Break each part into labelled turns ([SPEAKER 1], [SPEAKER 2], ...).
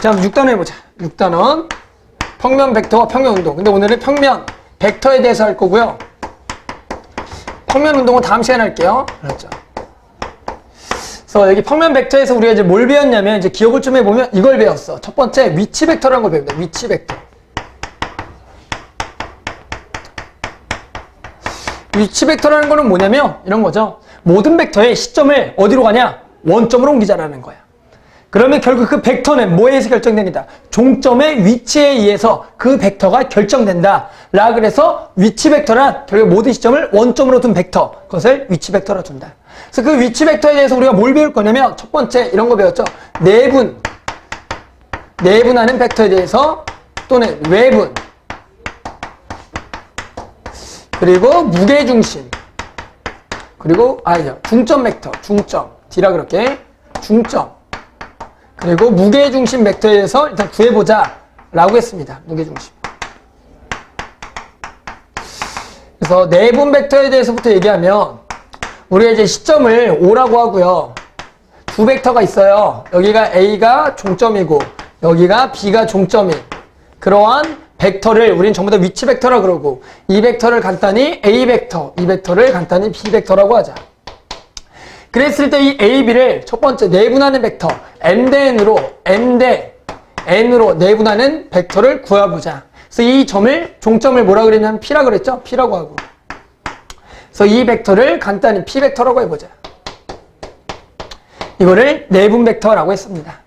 [SPEAKER 1] 자, 6단원 해보자. 6단원. 평면 벡터와 평면 운동. 근데 오늘은 평면 벡터에 대해서 할 거고요. 평면 운동은 다음 시간에 할게요. 그렇죠. 그래서 여기 평면 벡터에서 우리가 이제 뭘 배웠냐면, 이제 기억을 좀 해보면 이걸 배웠어. 첫 번째, 위치 벡터라는 걸 배웁니다. 위치 벡터. 위치 벡터라는 거는 뭐냐면, 이런 거죠. 모든 벡터의 시점을 어디로 가냐? 원점으로 옮기자라는 거야. 그러면 결국 그 벡터는 뭐에 의해서 결정됩니다. 종점의 위치에 의해서 그 벡터가 결정된다. 라 그래서 위치 벡터란 결국 모든 시점을 원점으로 둔 벡터. 그것을 위치 벡터로 둔다. 그래서 그 위치 벡터에 대해서 우리가 뭘 배울 거냐면 첫 번째 이런 거 배웠죠. 내분하는 벡터에 대해서 또는 외분 그리고 무게중심 그리고 중점 벡터 중점 D라 그렇게 중점 그리고 무게중심 벡터에 대해서 일단 구해보자 라고 했습니다. 무게중심. 그래서 내분 벡터에 대해서부터 얘기하면 우리가 이제 시점을 O라고 하고요. 두 벡터가 있어요. 여기가 A가 종점이고 여기가 B가 종점인 그러한 벡터를 우린 전부 다 위치 벡터라 그러고 이 벡터를 간단히 A 벡터, 이 벡터를 간단히 B 벡터라고 하자. 그랬을 때 이 A, B를 첫 번째 내분하는 벡터 M 대 N으로 내분하는 벡터를 구해보자. 그래서 이 점을 종점을 뭐라 그랬냐면 P라 그랬죠? P라고 하고. 그래서 이 벡터를 간단히 P 벡터라고 해보자. 이거를 내분 벡터라고 했습니다.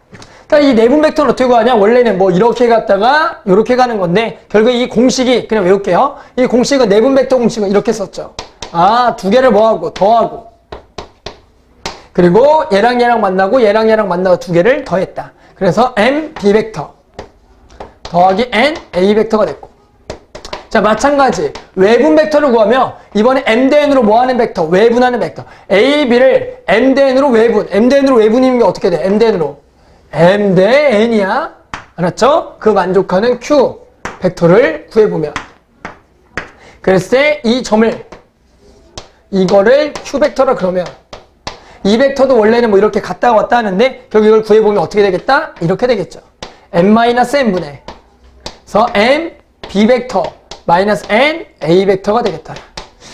[SPEAKER 1] 그러니까 이 내분 벡터는 어떻게 구하냐? 원래는 뭐 이렇게 갔다가 이렇게 가는 건데 결국에 이 공식이 그냥 외울게요. 이 공식은 내분 벡터 공식은 이렇게 썼죠. 두 개를 뭐하고 더하고 그리고 얘랑 만나고 얘랑 만나고 두 개를 더했다. 그래서 M, B 벡터 더하기 N, A 벡터가 됐고 자 마찬가지 외분 벡터를 구하면 이번에 M 대 N으로 뭐하는 벡터? 외분하는 벡터 A, B를 M 대 N으로 외분 M 대 N으로 외분이면 어떻게 돼? M 대 N으로 M 대 N이야 알았죠? 그 만족하는 Q 벡터를 구해보면 그랬을 때 이 점을 이거를 Q 벡터라 그러면 이 벡터도 원래는 뭐 이렇게 갔다 왔다 하는데 결국 이걸 구해보면 어떻게 되겠다? 이렇게 되겠죠. M-N분의 그래서 M, B 벡터 마이너스 N, A 벡터가 되겠다.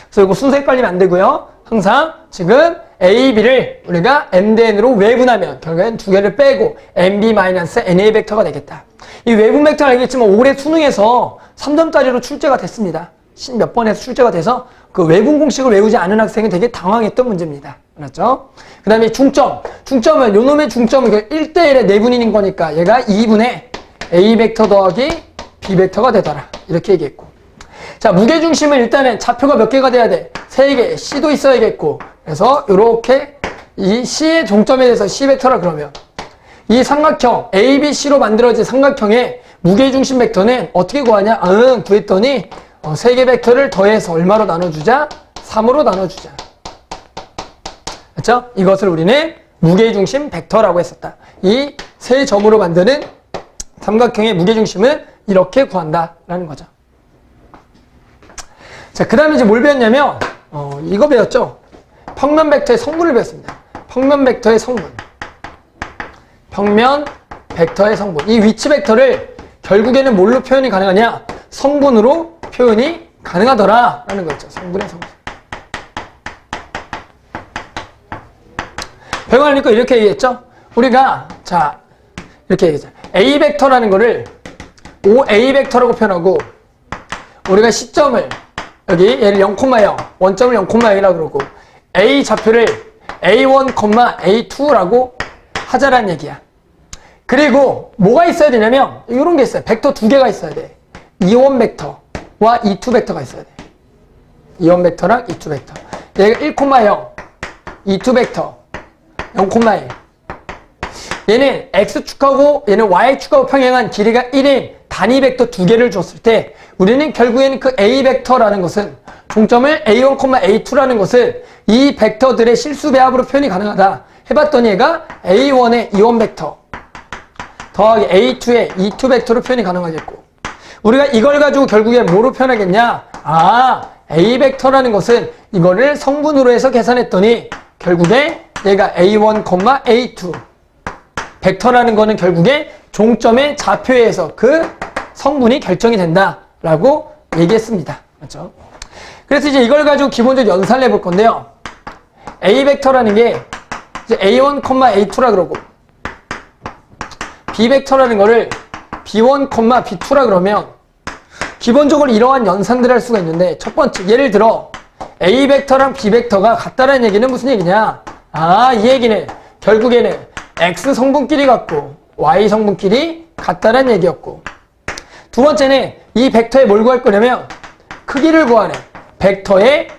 [SPEAKER 1] 그래서 이거 순서 헷갈리면 안 되고요. 항상 지금 A, B를 우리가 M 대 N으로 외분하면 결국엔 두 개를 빼고 MB 마이너스 NA 벡터가 되겠다. 이 외분 벡터는 알겠지만 올해 수능에서 3점짜리로 출제가 됐습니다. 몇 번에서 출제가 돼서 그 외분 공식을 외우지 않은 학생이 되게 당황했던 문제입니다. 알았죠? 그 다음에 중점은 요놈의 중점은 1대1의 내분인 거니까 얘가 2분의 A 벡터 더하기 B 벡터가 되더라. 이렇게 얘기했고 자 무게중심은 일단은 좌표가 몇 개가 돼야 돼? 3개, C도 있어야겠고 그래서 요렇게 이 C의 종점에 대해서 C 벡터라 그러면 이 삼각형 ABC로 만들어진 삼각형의 무게중심 벡터는 어떻게 구하냐? 구했더니 3개 벡터를 더해서 얼마로 나눠주자? 3으로 나눠주자. 그렇죠? 이것을 우리는 무게중심 벡터라고 했었다. 이 세 점으로 만드는 삼각형의 무게중심은 이렇게 구한다라는 거죠. 자, 그 다음에 이제 뭘 배웠냐면 이거 배웠죠? 평면 벡터의 성분을 배웠습니다. 평면 벡터의 성분. 평면 벡터의 성분. 이 위치 벡터를 결국에는 뭘로 표현이 가능하냐? 성분으로 표현이 가능하더라 라는 거죠. 성분의 성분. 배워하니까 이렇게 얘기했죠. 우리가 자 이렇게 얘기했죠. A 벡터라는 거를 OA 벡터라고 표현하고 우리가 시점을 여기 얘를 0,0 원점을 0,0이라고 그러고 A 좌표를 A1, A2라고 하자라는 얘기야. 그리고 뭐가 있어야 되냐면 이런 게 있어요. 벡터 두 개가 있어야 돼. E1 벡터와 E2 벡터가 있어야 돼. E1 벡터랑 E2 벡터. 얘가 1,0, E2 벡터 0,1. 얘는 X축하고 얘는 Y축하고 평행한 길이가 1인 단위 벡터 두 개를 줬을 때 우리는 결국에는 그 A 벡터라는 것은 종점을 A1, A2라는 것을 이 벡터들의 실수 배합으로 표현이 가능하다. 해봤더니 얘가 A1의 E1 벡터 더하기 A2의 E2 벡터로 표현이 가능하겠고 우리가 이걸 가지고 결국에 뭐로 표현하겠냐? A 벡터라는 것은 이거를 성분으로 해서 계산했더니 결국에 얘가 A1, A2 벡터라는 거는 결국에 종점의 좌표에서 그 성분이 결정이 된다라고 얘기했습니다. 맞죠? 그래서 이제 이걸 가지고 기본적으로 연산을 해볼 건데요. A 벡터라는 게 이제 A1, A2라 그러고 B 벡터라는 거를 B1, B2라 그러면 기본적으로 이러한 연산들을 할 수가 있는데 첫 번째 예를 들어 A 벡터랑 B 벡터가 같다는 얘기는 무슨 얘기냐? 아, 이 얘기는 결국에는 X 성분끼리 같고 Y 성분끼리 같다는 얘기였고 두 번째는 이 벡터에 뭘 구할 거냐면 크기를 구하네. 벡터의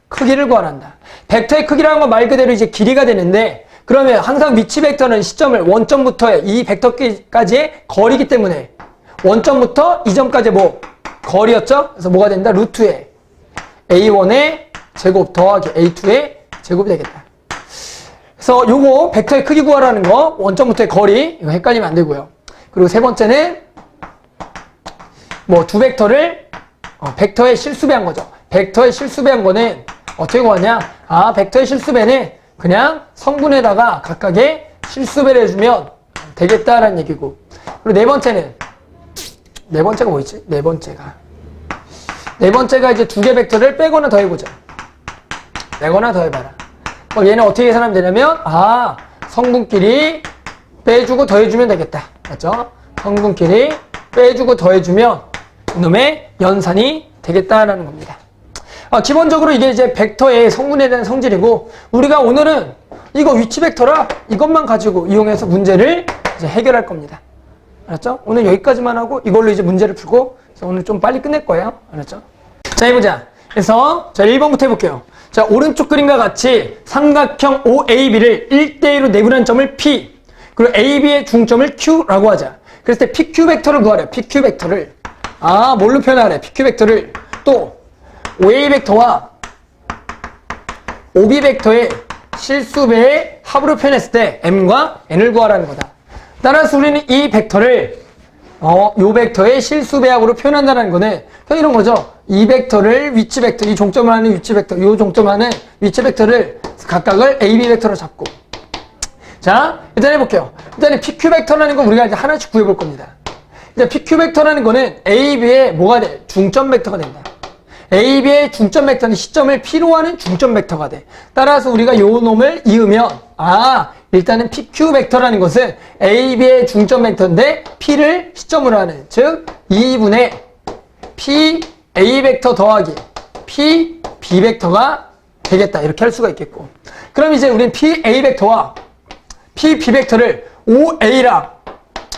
[SPEAKER 1] 크기를 구하란다. 벡터의 크기라는 건 말 그대로 이제 길이가 되는데 그러면 항상 위치 벡터는 시점을 원점부터의 이 벡터까지의 거리이기 때문에 원점부터 이 점까지 뭐 거리였죠? 그래서 뭐가 된다? 루트의 A1의 제곱 더하기 A2의 제곱이 되겠다. 그래서 요거 벡터의 크기 구하라는 거 원점부터의 거리 이거 헷갈리면 안 되고요. 그리고 세 번째는 뭐 두 벡터를 벡터의 실수배한 거죠. 벡터의 실수배한 거는 어떻게 구하냐? 아, 벡터의 실수배는 그냥 성분에다가 각각의 실수배를 해주면 되겠다라는 얘기고. 그리고 네 번째가 뭐 있지? 네 번째가 이제 두 개 벡터를 빼거나 더해보자. 빼거나 더해봐라. 그럼 얘는 어떻게 계산하면 되냐면 아, 성분끼리 빼주고 더해주면 되겠다. 맞죠? 성분끼리 빼주고 더해주면 이놈의 연산이 되겠다라는 겁니다. 기본적으로 이게 이제 벡터의 성분에 대한 성질이고 우리가 오늘은 이거 위치 벡터라 이것만 가지고 이용해서 문제를 이제 해결할 겁니다. 알았죠? 오늘 여기까지만 하고 이걸로 이제 문제를 풀고 그래서 오늘 좀 빨리 끝낼 거예요. 알았죠? 자, 해보자. 그래서 자 1번부터 해볼게요. 자, 오른쪽 그림과 같이 삼각형 OAB를 1대1로 내분한 점을 P 그리고 AB의 중점을 Q라고 하자. 그랬을 때 PQ 벡터를 구하래. PQ 벡터를 뭘로 표현하래? PQ 벡터를 또 OA 벡터와 OB 벡터의 실수배의 합으로 표현했을 때 M과 N을 구하라는 거다. 따라서 우리는 이 벡터를 요 벡터의 실수배합으로 표현한다는 거는 그냥 이런 거죠. 이 벡터를 위치 벡터, 이 종점을 하는 위치 벡터, 요 종점을 하는 위치 벡터를 각각을 AB 벡터로 잡고. 자, 일단 해볼게요. 일단은 PQ 벡터라는 거 우리가 이제 하나씩 구해볼 겁니다. 일단 PQ 벡터라는 거는 AB의 뭐가 돼? 중점 벡터가 된다. AB의 중점 벡터는 시점을 P로 하는 중점 벡터가 돼. 따라서 우리가 요 놈을 이으면 일단은 PQ 벡터라는 것은 AB의 중점 벡터인데 P를 시점으로 하는 즉 2분의 P A 벡터 더하기 P B 벡터가 되겠다. 이렇게 할 수가 있겠고 그럼 이제 우리는 P A 벡터와 P B 벡터를 OA랑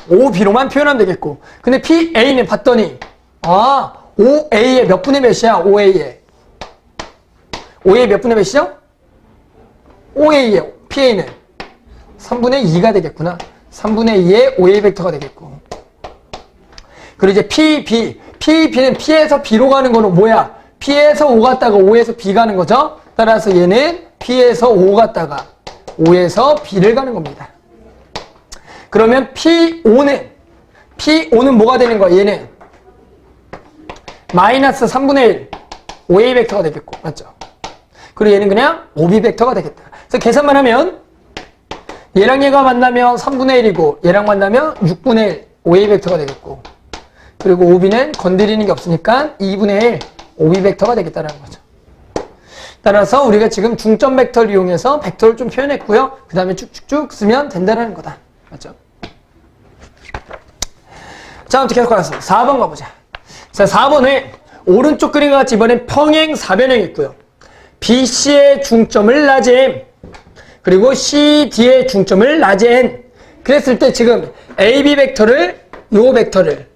[SPEAKER 1] OB로만 표현하면 되겠고 근데 P A는 봤더니 OA의 몇 분의 몇이야? OA의 몇 분의 몇이죠? OA의 PA는 3분의 2가 되겠구나. 3분의 2의 OA 벡터가 되겠고 그리고 이제 PB는 P에서 B로 가는 거는 뭐야? P에서 O 갔다가 O에서 B 가는 거죠. 따라서 얘는 P에서 O 갔다가 O에서 B를 가는 겁니다. 그러면 P5는 뭐가 되는 거야? 얘는 마이너스 3분의 1 OA 벡터가 되겠고 맞죠? 그리고 얘는 그냥 OB 벡터가 되겠다. 그래서 계산만 하면 얘랑 얘가 만나면 3분의 1이고 얘랑 만나면 6분의 1 OA 벡터가 되겠고 그리고 OB는 건드리는 게 없으니까 2분의 1 OB 벡터가 되겠다는 거죠. 따라서 우리가 지금 중점 벡터를 이용해서 벡터를 좀 표현했고요. 그 다음에 쭉쭉쭉 쓰면 된다는 거다. 맞죠? 자, 아무튼 계속 가서 4번 가보자. 자, 4번은 오른쪽 그림과 같이 이번엔 평행 4변형이 있고요. BC의 중점을 라지 M 그리고 CD의 중점을 라지 N 그랬을 때 지금 AB 벡터를 요 벡터를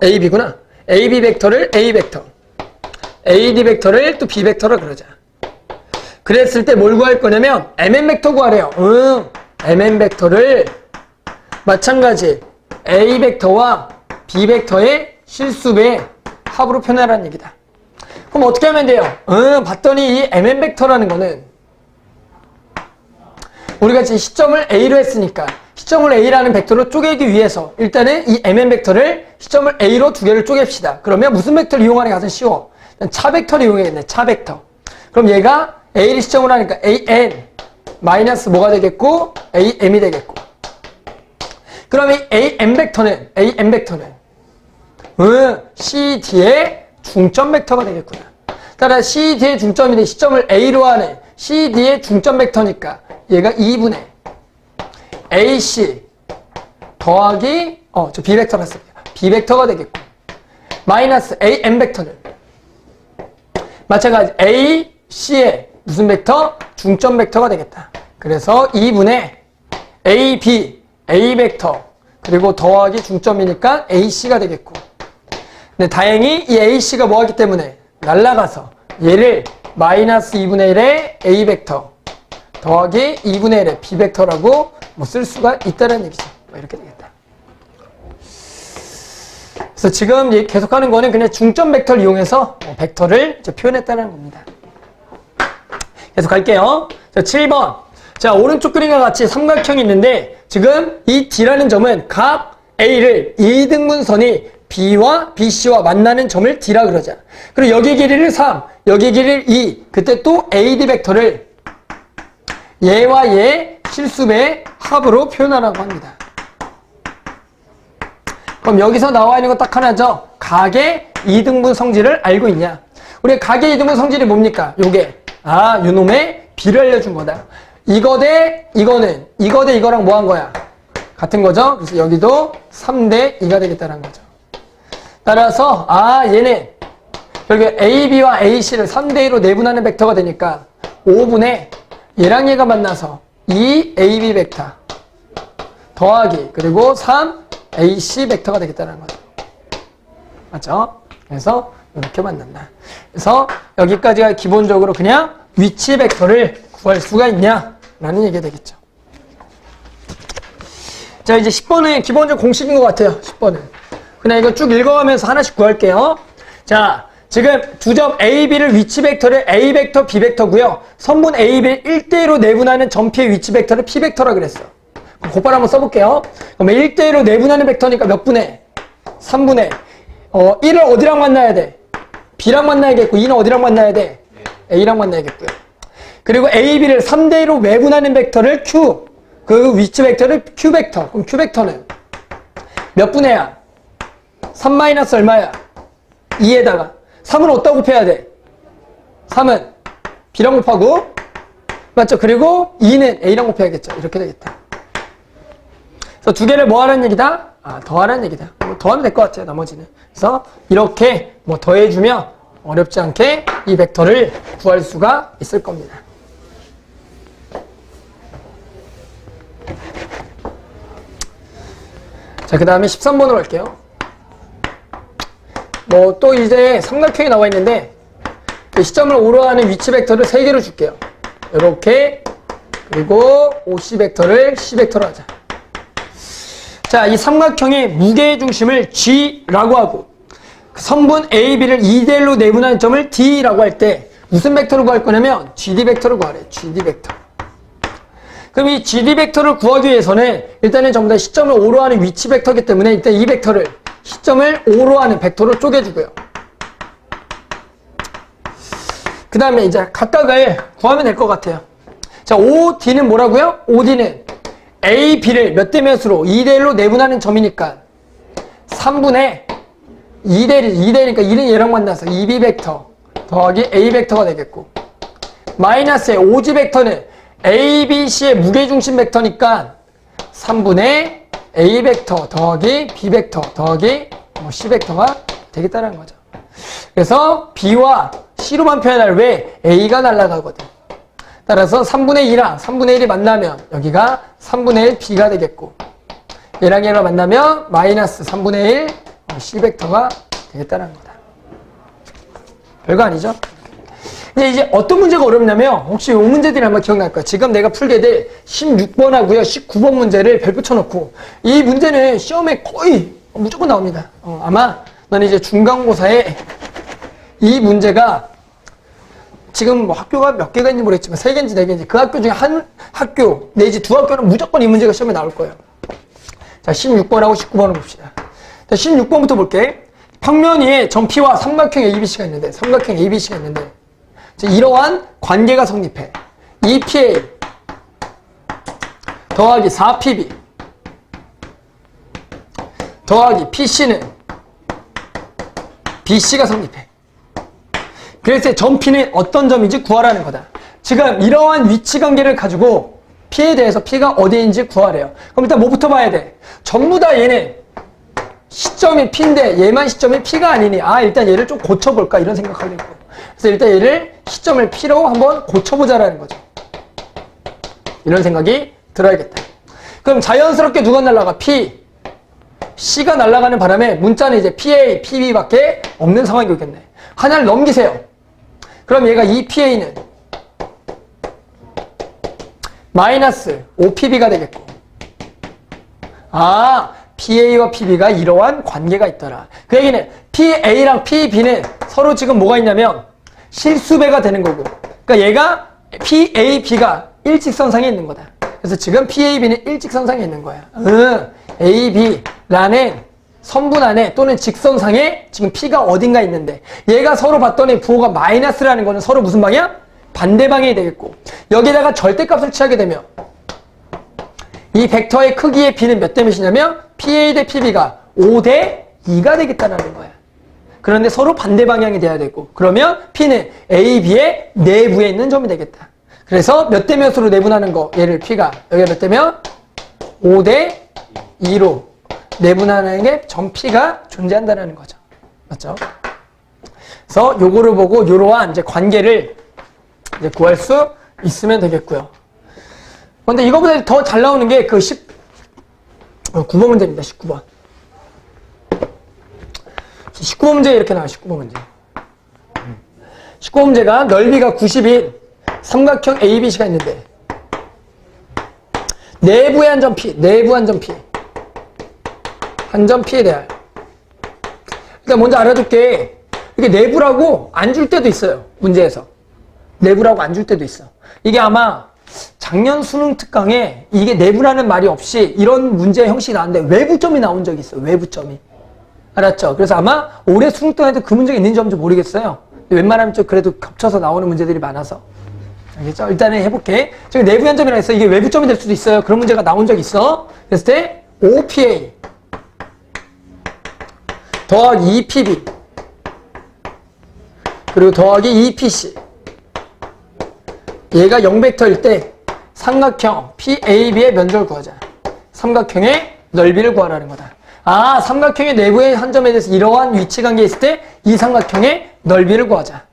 [SPEAKER 1] AB구나. AB 벡터를 A 벡터 AD 벡터를 또 B 벡터로 그러자. 그랬을 때 뭘 구할 거냐면 MN 벡터 구하래요. MN 벡터를 마찬가지 A 벡터와 B 벡터의 실수배 합으로 표현하라는 얘기다. 그럼 어떻게 하면 돼요? 봤더니 이 MN 벡터라는 거는 우리가 지금 시점을 A로 했으니까 시점을 A라는 벡터로 쪼개기 위해서 일단은 이 MN 벡터를 시점을 A로 두 개를 쪼갭시다. 그러면 무슨 벡터를 이용하는 게 가장 쉬워? 차 벡터를 이용해야겠네. 차 벡터. 그럼 얘가 A를 시점으로 하니까 AN 마이너스 뭐가 되겠고 AM이 되겠고 그러면 AM 벡터는 CD의 중점 벡터가 되겠구나. 따라 CD의 중점인데 시점을 A로 하는 CD의 중점 벡터니까 얘가 2분의 AC 더하기 저 B 벡터라 씁니다. B 벡터가 되겠고 마이너스 AM 벡터는 마찬가지 AC의 무슨 벡터? 중점 벡터가 되겠다. 그래서 2분의 AB, A 벡터 그리고 더하기 중점이니까 AC가 되겠고 근데 다행히 이 AC가 뭐하기 때문에 날라가서 얘를 마이너스 2분의 1의 A 벡터 더하기 2분의 1의 B 벡터라고 쓸 수가 있다는 얘기죠. 이렇게 되겠다. 그래서 지금 계속하는 거는 그냥 중점 벡터를 이용해서 벡터를 이제 표현했다는 겁니다. 계속 갈게요. 자, 7번. 자, 오른쪽 그림과 같이 삼각형이 있는데 지금 이 D라는 점은 각 A를 2등분선이 B와 BC와 만나는 점을 D라 그러자. 그리고 여기 길이를 3, 여기 길이를 2. 그때 또 AD 벡터를 얘와 얘 실수배의 합으로 표현하라고 합니다. 그럼 여기서 나와 있는 거 딱 하나죠. 각의 2등분 성질을 알고 있냐? 우리 각의 2등분 성질이 뭡니까? 요게 요놈의 B를 알려준 거다. 이거 대 이거는 이거 대 이거랑 뭐 한 거야? 같은 거죠. 그래서 여기도 3대 2가 되겠다는 거죠. 따라서 얘는 결국 AB와 AC를 3대 2로 내분하는 벡터가 되니까 5분의 얘랑 얘가 만나서 2AB 벡터 더하기 그리고 3AC 벡터가 되겠다는 거죠. 맞죠? 그래서 이렇게 만난다. 그래서 여기까지가 기본적으로 그냥 위치 벡터를 구할 수가 있냐라는 얘기가 되겠죠. 자, 이제 10번은 기본적 공식인 것 같아요. 10번은. 그냥 이거 쭉 읽어가면서 하나씩 구할게요. 자, 지금 두 점 AB를 위치 벡터를 A 벡터, B 벡터고요. 선분 AB를 1대1로 내분하는 점피의 위치 벡터를 P 벡터라 그랬어. 곧바로 한번 써볼게요. 그럼 1대1로 내분하는 벡터니까 몇 분의? 3분의 1을 어디랑 만나야 돼? B랑 만나야겠고 2는 어디랑 만나야 돼? A랑 만나야겠고요. 그리고 AB를 3대1로 외분하는 벡터를 Q, 그 위치 벡터를 Q 벡터. 그럼 Q 벡터는 몇 분의야? 3 마이너스 얼마야? 2에다가 3은 어디다 곱해야 돼? 3은 B랑 곱하고 맞죠? 그리고 2는 A랑 곱해야겠죠. 이렇게 되겠다. 그래서 두 개를 뭐 하라는 얘기다? 더하라는 얘기다. 더하면 될 것 같아요. 나머지는. 그래서 이렇게 더해주면 어렵지 않게 이 벡터를 구할 수가 있을 겁니다. 자, 그 다음에 13번으로 갈게요. 또 이제 삼각형이 나와 있는데 그 시점을 오로 하는 위치 벡터를 3개로 줄게요. 이렇게 그리고 OC 벡터를 C 벡터로 하자. 자, 이 삼각형의 무게의 중심을 G라고 하고 선분 AB를 2대1로 내분하는 점을 D라고 할 때 무슨 벡터를 구할 거냐면 GD 벡터를 구하래. GD 벡터. 그럼 이 GD 벡터를 구하기 위해서는 일단은 전부 다 시점을 오로 하는 위치 벡터이기 때문에 일단 이 벡터를 시점을 오로 하는 벡터로 쪼개주고요. 그 다음에 이제 각각을 구하면 될 것 같아요. 자, OD는 뭐라고요? OD는 A, B를 몇 대 몇으로 2대1로 내분하는 점이니까 3분의 2대니까 1은 얘랑 만나서 2B 벡터 더하기 A 벡터가 되겠고 마이너스의 OG 벡터는 A, B, C의 무게중심 벡터니까 3분의 A 벡터 더하기 B 벡터 더하기 C 벡터가 되겠다는 거죠. 그래서 B와 C로만 표현할 왜 A가 날아가거든. 따라서 3분의 2랑 3분의 1이 만나면 여기가 3분의 1 B가 되겠고 얘랑 얘랑 만나면 마이너스 3분의 1 C 벡터가 되겠다는 거다. 별거 아니죠? 근데 이제 어떤 문제가 어렵냐면 혹시 이 문제들이 아마 기억날 거야. 지금 내가 풀게 될 16번하고요 19번 문제를 별표 쳐놓고 이 문제는 시험에 거의 무조건 나옵니다. 아마 너는 이제 중간고사에 이 문제가 지금 뭐 학교가 몇 개가 있는지 모르겠지만 3개인지 4개인지 그 학교 중에 한 학교 내지 두 학교는 무조건 이 문제가 시험에 나올 거예요. 자, 16번하고 19번을 봅시다. 자, 16번부터 볼게. 평면 위에 점 P와 삼각형 ABC가 있는데 자, 이러한 관계가 성립해. 2PA 더하기 4PB 더하기 PC는 BC가 성립해. 그래서 점 P는 어떤 점인지 구하라는 거다. 지금 이러한 위치 관계를 가지고 P에 대해서 P가 어디인지 구하래요. 그럼 일단 뭐부터 봐야 돼? 전부 다 얘는 시점이 P인데 얘만 시점이 P가 아니니 일단 얘를 좀 고쳐볼까 이런 생각하겠고. 그래서 일단 얘를 시점을 P로 한번 고쳐보자라는 거죠. 이런 생각이 들어야겠다. 그럼 자연스럽게 누가 날아가? P. C가 날아가는 바람에 문자는 이제 PA, PB밖에 없는 상황이 오겠네. 하나를 넘기세요. 그럼 얘가 이 PA는 마이너스 5PB가 되겠고. PA와 PB가 이러한 관계가 있더라. 그 얘기는 PA랑 PB는 서로 지금 뭐가 있냐면 실수배가 되는 거고. 그러니까 얘가 PAB가 일직선상에 있는 거다. 그래서 지금 PAB는 일직선상에 있는 거야. AB라는 선분 안에 또는 직선상에 지금 P가 어딘가 있는데 얘가 서로 봤더니 부호가 마이너스라는 거는 서로 무슨 방향? 반대방향이 되겠고 여기다가 절대값을 취하게 되면 이 벡터의 크기의 B는 몇 대 몇이냐면 PA 대 PB가 5대 2가 되겠다는 거야. 그런데 서로 반대 방향이 돼야 되고 그러면 P는 AB의 내부에 있는 점이 되겠다. 그래서 몇 대 몇으로 내분하는 거 얘를 P가 여기가 몇 대 몇? 5대 2로 내분하는 게 점 P가 존재한다는 거죠. 맞죠? 그래서 요거를 보고 요러한 이제 관계를 이제 구할 수 있으면 되겠고요. 근데 이거보다 더 잘 나오는 게 그 9번 문제입니다. 19번. 19번 문제 이렇게 나와요. 19번 문제. 19번 문제가 넓이가 90인 삼각형 ABC가 있는데 내부의 한 점 P, 내부 한 점 P. 한 점 P에 대하여. 그러니까 먼저 알아둘게. 이게 내부라고 안 줄 때도 있어요. 문제에서. 내부라고 안 줄 때도 있어. 이게 아마 작년 수능 특강에 이게 내부라는 말이 없이 이런 문제 형식이 나왔는데 외부점이 나온 적이 있어요. 외부점이. 알았죠? 그래서 아마 올해 수능 특강에도 그 문제가 있는지 없는지 모르겠어요. 웬만하면 좀 그래도 겹쳐서 나오는 문제들이 많아서. 알겠죠? 일단은 해볼게. 지금 내부 한점이라 했어. 이게 외부점이 될 수도 있어요. 그런 문제가 나온 적 있어. 그랬을 때 OPA 더하기 2PB 그리고 더하기 2PC 얘가 0벡터일 때 삼각형 PAB의 면적을 구하자. 삼각형의 넓이를 구하라는 거다. 삼각형의 내부의 한 점에 대해서 이러한 위치관계가 있을 때 이 삼각형의 넓이를 구하자.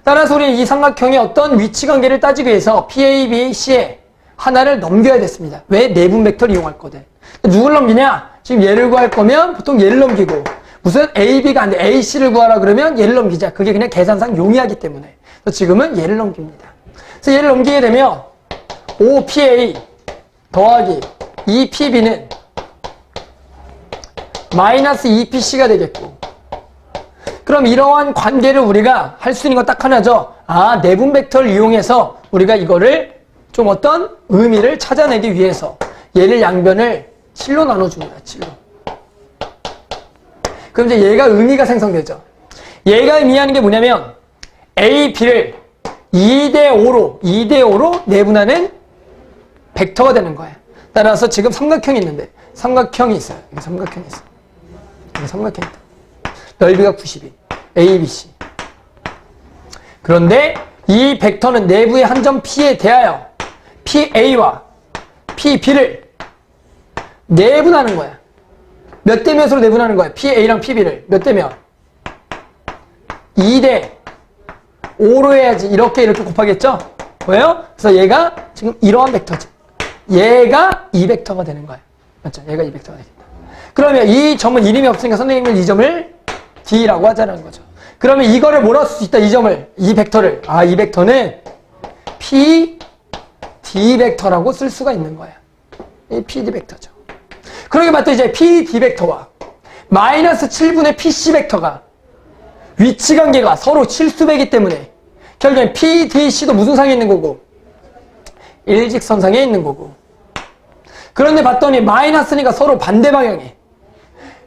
[SPEAKER 1] 따라서 우리는 이 삼각형의 어떤 위치관계를 따지기 위해서 PAB, C에 하나를 넘겨야 됐습니다. 왜? 내분 벡터를 이용할 거든. 누굴 넘기냐? 지금 얘를 구할 거면 보통 얘를 넘기고 무슨 AB가 안 돼. AC를 구하라 그러면 얘를 넘기자. 그게 그냥 계산상 용이하기 때문에. 그래서 지금은 얘를 넘깁니다. 그래서 얘를 넘기게 되면 OPA 더하기 2PB는 마이너스 2PC가 되겠고 그럼 이러한 관계를 우리가 할 수 있는 건 딱 하나죠. 내분 벡터를 이용해서 우리가 이거를 좀 어떤 의미를 찾아내기 위해서 얘를 양변을 7로 나눠줍니다. 7로. 그럼 이제 얘가 의미가 생성되죠. 얘가 의미하는 게 뭐냐면 A, B를 2대5로 내분하는 벡터가 되는 거야. 따라서 지금 삼각형이 있는데 삼각형이 있어요. 여기 삼각형이 있어. 여기 삼각형이 있다. 넓이가 90이 ABC. 그런데 이 벡터는 내부의 한 점 P에 대하여 PA와 PB를 내분하는 거야. 몇 대 몇으로 내분하는 거야? PA랑 PB를 몇 대 몇? 2대5로 해야지. 이렇게 곱하겠죠? 보여요? 그래서 얘가 지금 이러한 벡터지. 얘가 이 벡터가 되는 거야. 맞죠? 얘가 이 벡터가 되겠다. 그러면 이 점은 이름이 없으니까 선생님은 이 점을 D라고 하자는 거죠. 그러면 이거를 뭐라 쓸 수 있다? 이 점을, 이 벡터를. 이 벡터는 PD 벡터라고 쓸 수가 있는 거야. 이 PD 벡터죠. 그러게 봤더니 이제 PD 벡터와 마이너스 7분의 PC 벡터가 위치관계가 서로 실수배이기 때문에 결국엔 PDC도 무슨 상에 있는 거고? 일직선상에 있는 거고. 그런데 봤더니 마이너스니까 서로 반대 방향에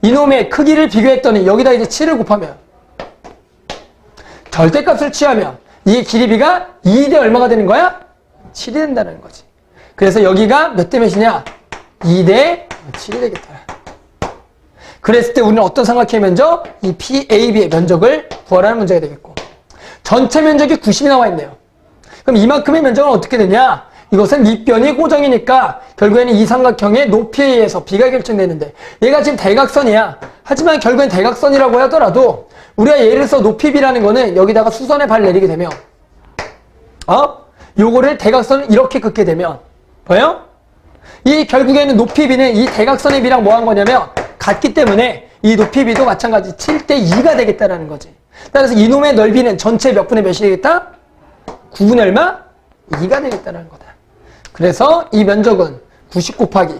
[SPEAKER 1] 이놈의 크기를 비교했더니 여기다 이제 7을 곱하면 절대값을 취하면 이 길이비가 2대 얼마가 되는 거야? 7이 된다는 거지. 그래서 여기가 몇 대 몇이냐? 2대 7이 되겠다. 그랬을 때 우리는 어떤 삼각형의 면적? 이 PAB의 면적을 구하라는 문제가 되겠고. 전체 면적이 90이 나와 있네요. 그럼 이만큼의 면적은 어떻게 되냐? 이것은 밑변이 고정이니까 결국에는 이 삼각형의 높이에 의해서 B가 결정되는데 얘가 지금 대각선이야. 하지만 결국엔 대각선이라고 하더라도 우리가 예를 들어서 높이 B라는 거는 여기다가 수선의 발 내리게 되면 요거를 대각선을 이렇게 긋게 되면 보여요? 이 결국에는 높이 B는 이 대각선의 B랑 뭐 한 거냐면 같기 때문에 이 높이 B도 마찬가지 7대2가 되겠다라는 거지. 따라서 이놈의 넓이는 전체 몇 분의 몇이 되겠다? 9분의 얼마? 2가 되겠다는 거다. 그래서 이 면적은 90 곱하기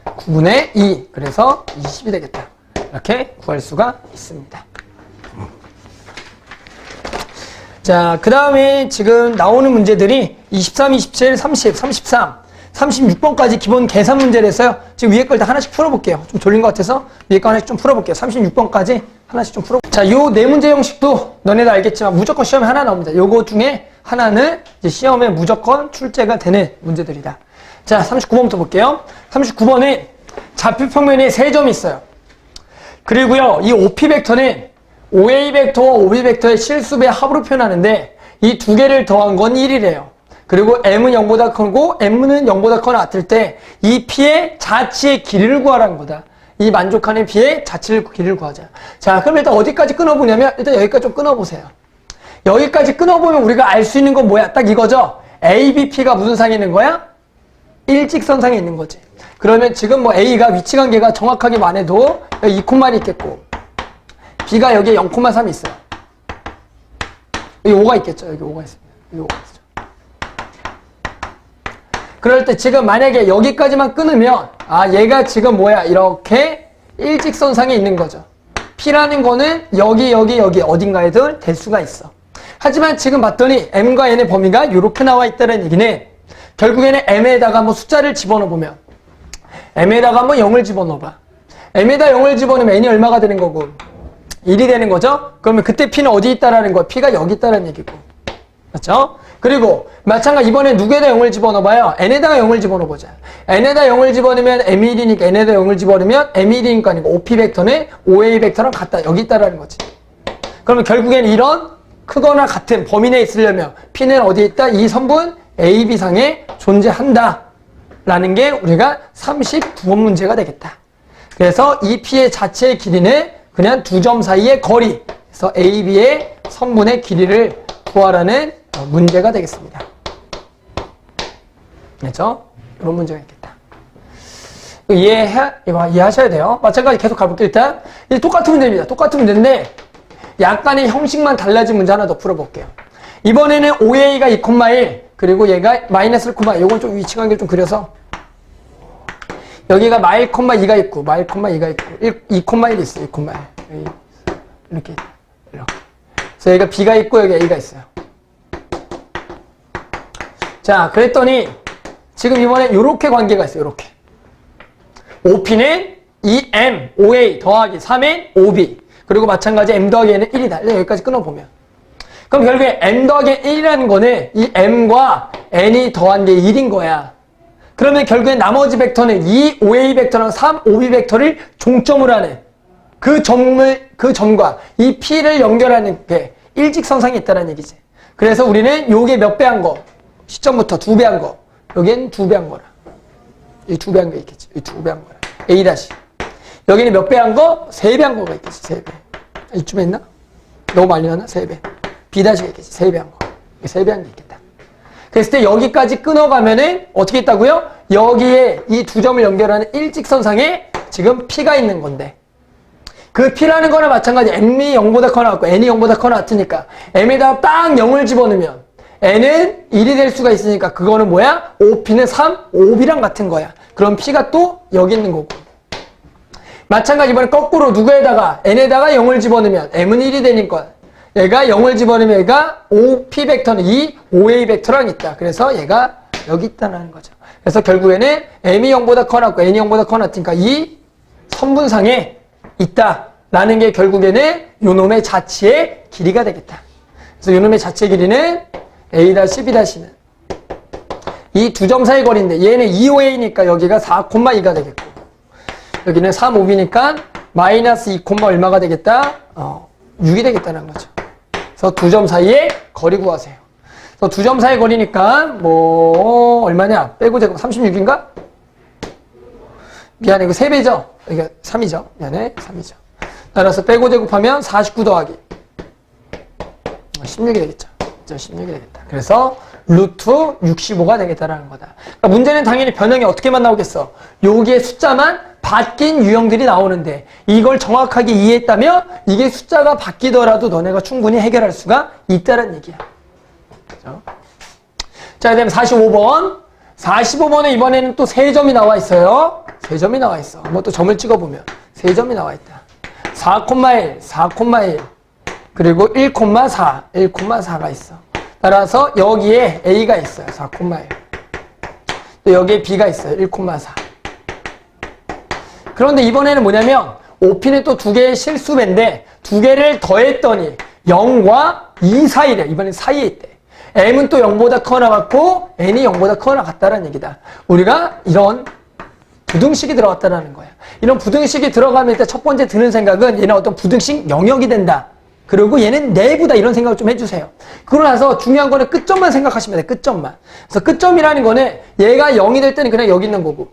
[SPEAKER 1] 9분의 2. 그래서 20이 되겠다. 이렇게 구할 수가 있습니다. 자, 그 다음에 지금 나오는 문제들이 23, 27, 30, 33, 36번까지 기본 계산 문제를 했어요. 지금 위에 걸 다 하나씩 풀어볼게요. 좀 졸린 것 같아서 위에 거 하나씩 좀 풀어볼게요. 36번까지 하나씩 좀 풀어볼게요. 자, 요 네 문제 형식도 너네도 알겠지만 무조건 시험에 하나 나옵니다. 요거 중에 하나는 이제 시험에 무조건 출제가 되는 문제들이다. 자, 39번부터 볼게요. 39번에 좌표 평면에 3점이 있어요. 그리고요, 이 OP 벡터는 OA 벡터와 OB 벡터의 실수배 합으로 표현하는데 이 두 개를 더한 건 1이래요. 그리고 M은 0보다 크고 M은 0보다 커나 같을 때 이 P의 자치의 길이를 구하라는 거다. 이 만족하는 P의 자치의 길이를 구하자. 자, 그럼 일단 어디까지 끊어보냐면 일단 여기까지 좀 끊어보세요. 여기까지 끊어보면 우리가 알 수 있는 건 뭐야? 딱 이거죠? ABP가 무슨 상에 있는 거야? 일직선상에 있는 거지. 그러면 지금 뭐 A가 위치 관계가 정확하게 말해도 여기 2콤마이 있겠고 B가 여기에 0,3이 있어요. 여기 5가 있겠죠? 여기 5가 있습니다. 여기 5가 있죠. 그럴 때 지금 만약에 여기까지만 끊으면 얘가 지금 뭐야? 이렇게 일직선상에 있는 거죠. P라는 거는 여기 어딘가에도 될 수가 있어. 하지만 지금 봤더니 M과 N의 범위가 이렇게 나와 있다는 얘기는 결국에는 M에다가 뭐 숫자를 집어넣어보면 M에다가 뭐 0을 집어넣어봐. M에다 0을 집어넣으면 N이 얼마가 되는 거고 1이 되는 거죠? 그러면 그때 P는 어디 있다라는 거야? P가 여기 있다는 얘기고. 맞죠? 그리고 마찬가지 이번에 누구에다 0을 집어넣어봐요? N에다가 0을 집어넣어보자. N에다 0을 집어넣으면 M1이니까 N에다 0을 집어넣으면 M1이니까 아니고 OP 벡터는 OA 벡터랑 같다. 여기 있다라는 거지. 그러면 결국엔 이런 크거나 같은 범위 내에 있으려면 P는 어디에 있다? 이 선분 AB상에 존재한다. 라는 게 우리가 39번 문제가 되겠다. 그래서 이 P의 자체의 길이는 그냥 두 점 사이의 거리. 그래서 AB의 선분의 길이를 구하라는 문제가 되겠습니다. 그렇죠? 이런 문제가 있겠다. 이해하셔야 돼요. 마찬가지 계속 가볼게요. 일단 똑같은 문제입니다. 똑같은 문제인데 약간의 형식만 달라진 문제 하나 더 풀어볼게요. 이번에는 OA가 2,1 그리고 얘가 마이너스 1,2 요건 좀 위치 관계를 좀 그려서 여기가 마일, 2가 있고 마일, 2가 있고 2,1이 있어요. 2,1 이렇게 그래서 여기가 B가 있고 여기 A가 있어요. 자, 그랬더니 지금 이번에 이렇게 관계가 있어요. 이렇게 OP는 2M, OA 더하기 3N, OB 그리고 마찬가지 M 더하기 N은 1이다. 여기까지 끊어보면 그럼 결국에 M 더하기 1이라는 거는 이 M과 N이 더한 게 1인 거야. 그러면 결국에 나머지 벡터는 이 OA 벡터랑 3, OB 벡터를 종점으로 하는 그 점과 이 P를 연결하는 게 일직선상에 있다는 얘기지. 그래서 우리는 요게 몇 배 한 거? 시점부터 2배 한 거. 여기는 2배 한 거라. 이 2배 한 거 있겠지. 이 2배 한 거라. A 다시. 여기는 몇 배 한 거? 3배 한 거가 있겠지. 3배. 이쯤에 있나? 너무 많이 나나? 3배. B 다시가 있겠지. 3배 한 거. 3배 한 게 있겠다. 그랬을 때 여기까지 끊어가면은 어떻게 있다고요? 여기에 이 두 점을 연결하는 일직선상에 지금 P가 있는 건데 그 P라는 거나 마찬가지 M이 0보다 커나 같고 N이 0보다 커나 같으니까 M에다가 딱 0을 집어넣으면 N은 1이 될 수가 있으니까 그거는 뭐야? OP는 3, OB랑 같은 거야. 그럼 P가 또 여기 있는 거고 마찬가지 이번에 거꾸로 누구에다가 N에다가 0을 집어넣으면 M은 1이 되니까 얘가 0을 집어넣으면 얘가 OP 벡터는 이 OA 벡터랑 있다. 그래서 얘가 여기 있다는 거죠. 그래서 결국에는 M이 0보다 커나 같고 N이 0보다 커나 같으니까 이 선분상에 있다라는 게 결국에는 요놈의 자치의 길이가 되겠다. 그래서 요놈의 자치의 길이는 A-B'는 이 두 점 사이 거리인데 얘는 2OA니까 여기가 4,2가 되겠고 여기는 3, 5이니까 마이너스 2, 얼마가 되겠다? 6이 되겠다는 거죠. 그래서 두 점 사이에 거리 구하세요. 그래서 두 점 사이 거리니까 뭐 얼마냐? 빼고 제곱 36인가? 미안해, 이거 3배죠? 이게 3이죠? 미안해, 3이죠. 따라서 빼고 제곱하면 49 더하기 16이 되겠죠. 16이 되겠다. 그래서 루트 65가 되겠다라는 거다. 그러니까 문제는 당연히 변형이 어떻게만 나오겠어? 여기에 숫자만 바뀐 유형들이 나오는데 이걸 정확하게 이해했다면 이게 숫자가 바뀌더라도 너네가 충분히 해결할 수가 있다는 얘기야. 그렇죠? 자, 그 다음에 45번. 45번에 이번에는 또 3점이 나와 있어요. 3점이 나와 있어. 뭐 또 점을 찍어보면 3점이 나와 있다. 4,1, 4,1 그리고 1,4, 1,4가 있어. 따라서 여기에 A가 있어요. 4,1. 또 여기에 B가 있어요. 1,4. 그런데 이번에는 뭐냐면 OP는 또 두 개의 실수배인데 두 개를 더했더니 0과 2 사이래. 이번엔 사이에 있대. M은 또 0보다 크거나 같고 N이 0보다 크거나 같다는 얘기다. 우리가 이런 부등식이 들어갔다는 거야. 이런 부등식이 들어가면 일단 첫 번째 드는 생각은 얘는 어떤 부등식 영역이 된다. 그리고 얘는 내부다 이런 생각을 좀 해주세요. 그러고 나서 중요한 거는 끝점만 생각하시면 돼. 끝점만. 그래서 끝점이라는 거는 얘가 0이 될 때는 그냥 여기 있는 거고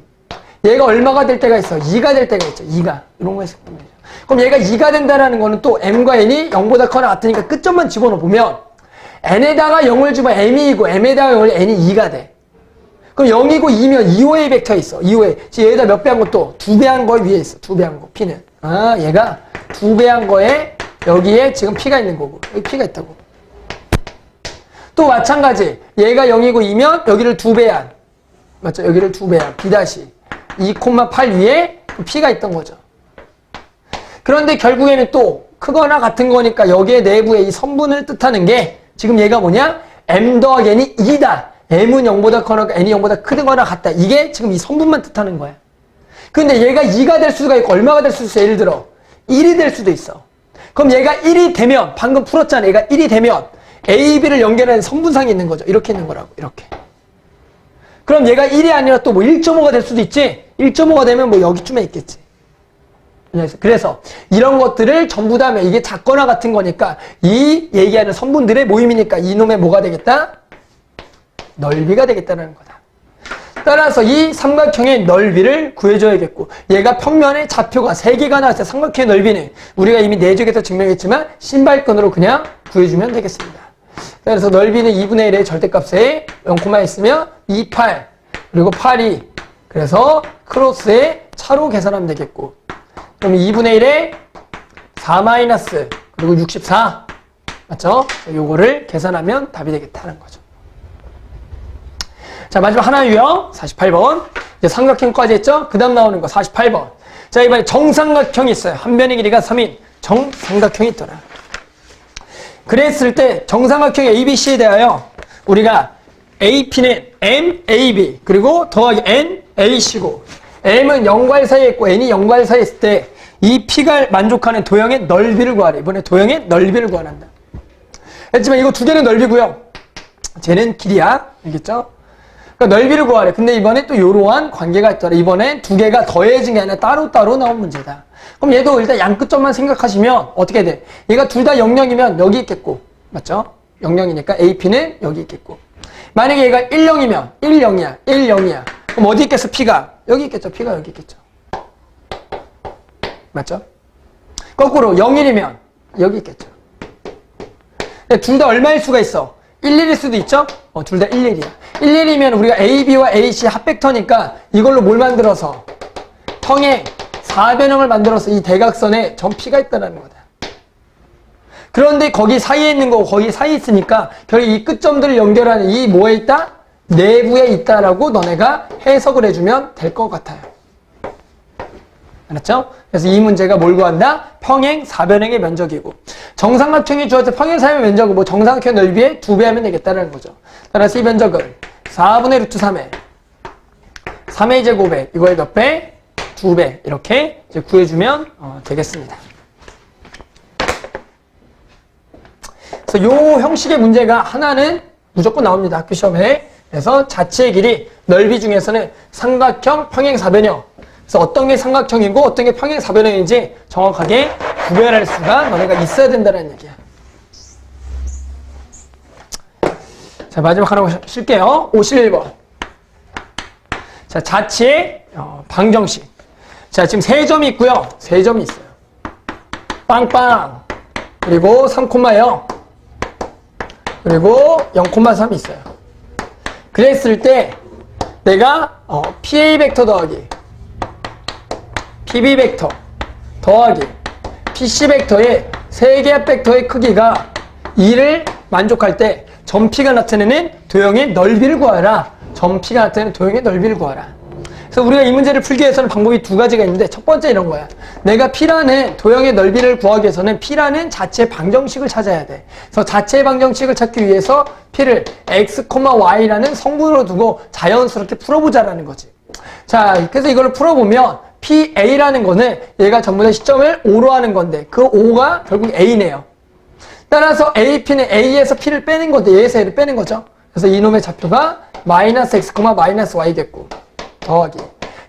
[SPEAKER 1] 얘가 얼마가 될 때가 있어. 2가 될 때가 있죠. 2가. 이런 거 해석하면 되죠. 그럼 얘가 2가 된다는 거는 또 M과 N이 0보다 크거나 같으니까 끝점만 집어넣으면 N에다가 0을 주면 M이 2고 M에다가 0을 N이 2가 돼. 그럼 0이고 2면 2호의 벡터 있어. 2호의. 지금 얘에다 몇 배 한 거 또? 2배 한 거 위에 있어. 2배 한 거. P는. 아, 얘가 2배 한 거에 여기에 지금 P가 있는 거고. 여기 P가 있다고. 또 마찬가지. 얘가 0이고 2면 여기를 2배한. 맞죠? 여기를 2배한. B-2,8 위에 P가 있던 거죠. 그런데 결국에는 또 크거나 같은 거니까 여기에 내부에 이 선분을 뜻하는 게 지금 얘가 뭐냐? M 더하기 N이 2다. M은 0보다 크거나 N이 0보다 크거나 같다. 이게 지금 이 선분만 뜻하는 거야. 근데 얘가 2가 될 수가 있고 얼마가 될 수도 있어. 예를 들어 1이 될 수도 있어. 그럼 얘가 1이 되면 방금 풀었잖아. 얘가 1이 되면 A, B를 연결하는 선분상이 있는 거죠. 이렇게 있는 거라고. 이렇게. 그럼 얘가 1이 아니라 또 뭐 1.5가 될 수도 있지. 1.5가 되면 뭐 여기쯤에 있겠지. 그래서 이런 것들을 전부 다 하면 이게 작거나 같은 거니까 이 얘기하는 선분들의 모임이니까 이놈의 뭐가 되겠다? 넓이가 되겠다는 거다. 따라서 이 삼각형의 넓이를 구해줘야겠고 얘가 평면의 좌표가 3개가 나왔을 때 삼각형의 넓이는 우리가 이미 내적에서 증명했지만 신발끈으로 그냥 구해주면 되겠습니다. 그래서 넓이는 2분의 1의 절대값에 0, 있으면 2, 8 그리고 8이 그래서 크로스의 차로 계산하면 되겠고 그럼 2분의 1에 4 마이너스 그리고 64 맞죠? 요거를 계산하면 답이 되겠다는 거죠. 자, 마지막 하나 유형 48번 이제 삼각형까지 했죠? 그 다음 나오는 거 48번 자, 이번에 정삼각형이 있어요. 한 변의 길이가 3인 정삼각형이 있더라. 그랬을 때 정삼각형 ABC에 대하여 우리가 AP는 M, AB 그리고 더하기 N, AC고 M은 0과 1 사이에 있고 N이 0과 1 사이에 있을 때 이 P가 만족하는 도형의 넓이를 구하래. 이번에 도형의 넓이를 구하란다. 했지만 이거 두 개는 넓이고요. 쟤는 길이야. 알겠죠? 그러니까 넓이를 구하래. 근데 이번에 또 이러한 관계가 있더라. 이번엔 두 개가 더해진 게 아니라 따로따로 나온 문제다. 그럼 얘도 일단 양끝점만 생각하시면 어떻게 돼? 얘가 둘 다 00이면 여기 있겠고. 맞죠? 00이니까 AP는 여기 있겠고. 만약에 얘가 10이면 10이야. 10이야. 그럼 어디 있겠어? P가? 여기 있겠죠. P가 여기 있겠죠. 맞죠? 거꾸로 01이면 여기 있겠죠. 둘 다 얼마일 수가 있어? 11일 수도 있죠? 둘 다 11이야. 11이면 우리가 AB와 AC 합벡터니까 이걸로 뭘 만들어서? 평행 4변형을 만들어서 이 대각선에 점 P가 있다는 거다. 그런데 거기 사이에 있는 거 거기 사이에 있으니까 결국 이 끝점들을 연결하는 이 뭐에 있다? 내부에 있다라고 너네가 해석을 해주면 될 것 같아요. 알았죠? 그래서 이 문제가 뭘 구한다? 평행 4변형의 면적이고 정삼각형이 주어져 평행 4변형의 면적은 뭐 정삼각형 넓이에 2배 하면 되겠다는 거죠. 따라서 이 면적을 4분의 루트 3에 3의 제곱에 이거의 몇 배? 2배 이렇게 이제 구해주면 되겠습니다. 그래서 요 형식의 문제가 하나는 무조건 나옵니다. 학교 시험에. 그래서 자체의 길이 넓이 중에서는 삼각형 평행 4변형 그래서 어떤 게 삼각형이고 어떤 게 평행 사변형인지 정확하게 구별할 수가 너네가 있어야 된다는 얘기야. 자, 마지막 하나 쉴게요. 51번. 자, 자치의 방정식. 자, 지금 3점이 있고요. 3점이 있어요. 빵빵. 그리고 3,0. 그리고 0,3이 있어요. 그랬을 때 내가 PA 벡터 더하기 PB 벡터 더하기 PC 벡터의 세개합 벡터의 크기가 2를 만족할 때 점 P가 나타내는 도형의 넓이를 구하라. 점 P가 나타내는 도형의 넓이를 구하라. 그래서 우리가 이 문제를 풀기 위해서는 방법이 두 가지가 있는데 첫 번째 이런 거야. 내가 P라는 도형의 넓이를 구하기 위해서는 P라는 자체의 방정식을 찾아야 돼. 그래서 자체의 방정식을 찾기 위해서 P를 X, Y라는 성분으로 두고 자연스럽게 풀어보자라는 거지. 자, 그래서 이걸 풀어보면 PA라는 거는 얘가 전부 다 시점을 O로 하는 건데 그 O가 결국 A네요. 따라서 AP는 A에서 P를 빼는 건데 얘에서 얘를 빼는 거죠. 그래서 이놈의 좌표가 마이너스 X, 마이너스 Y겠고 더하기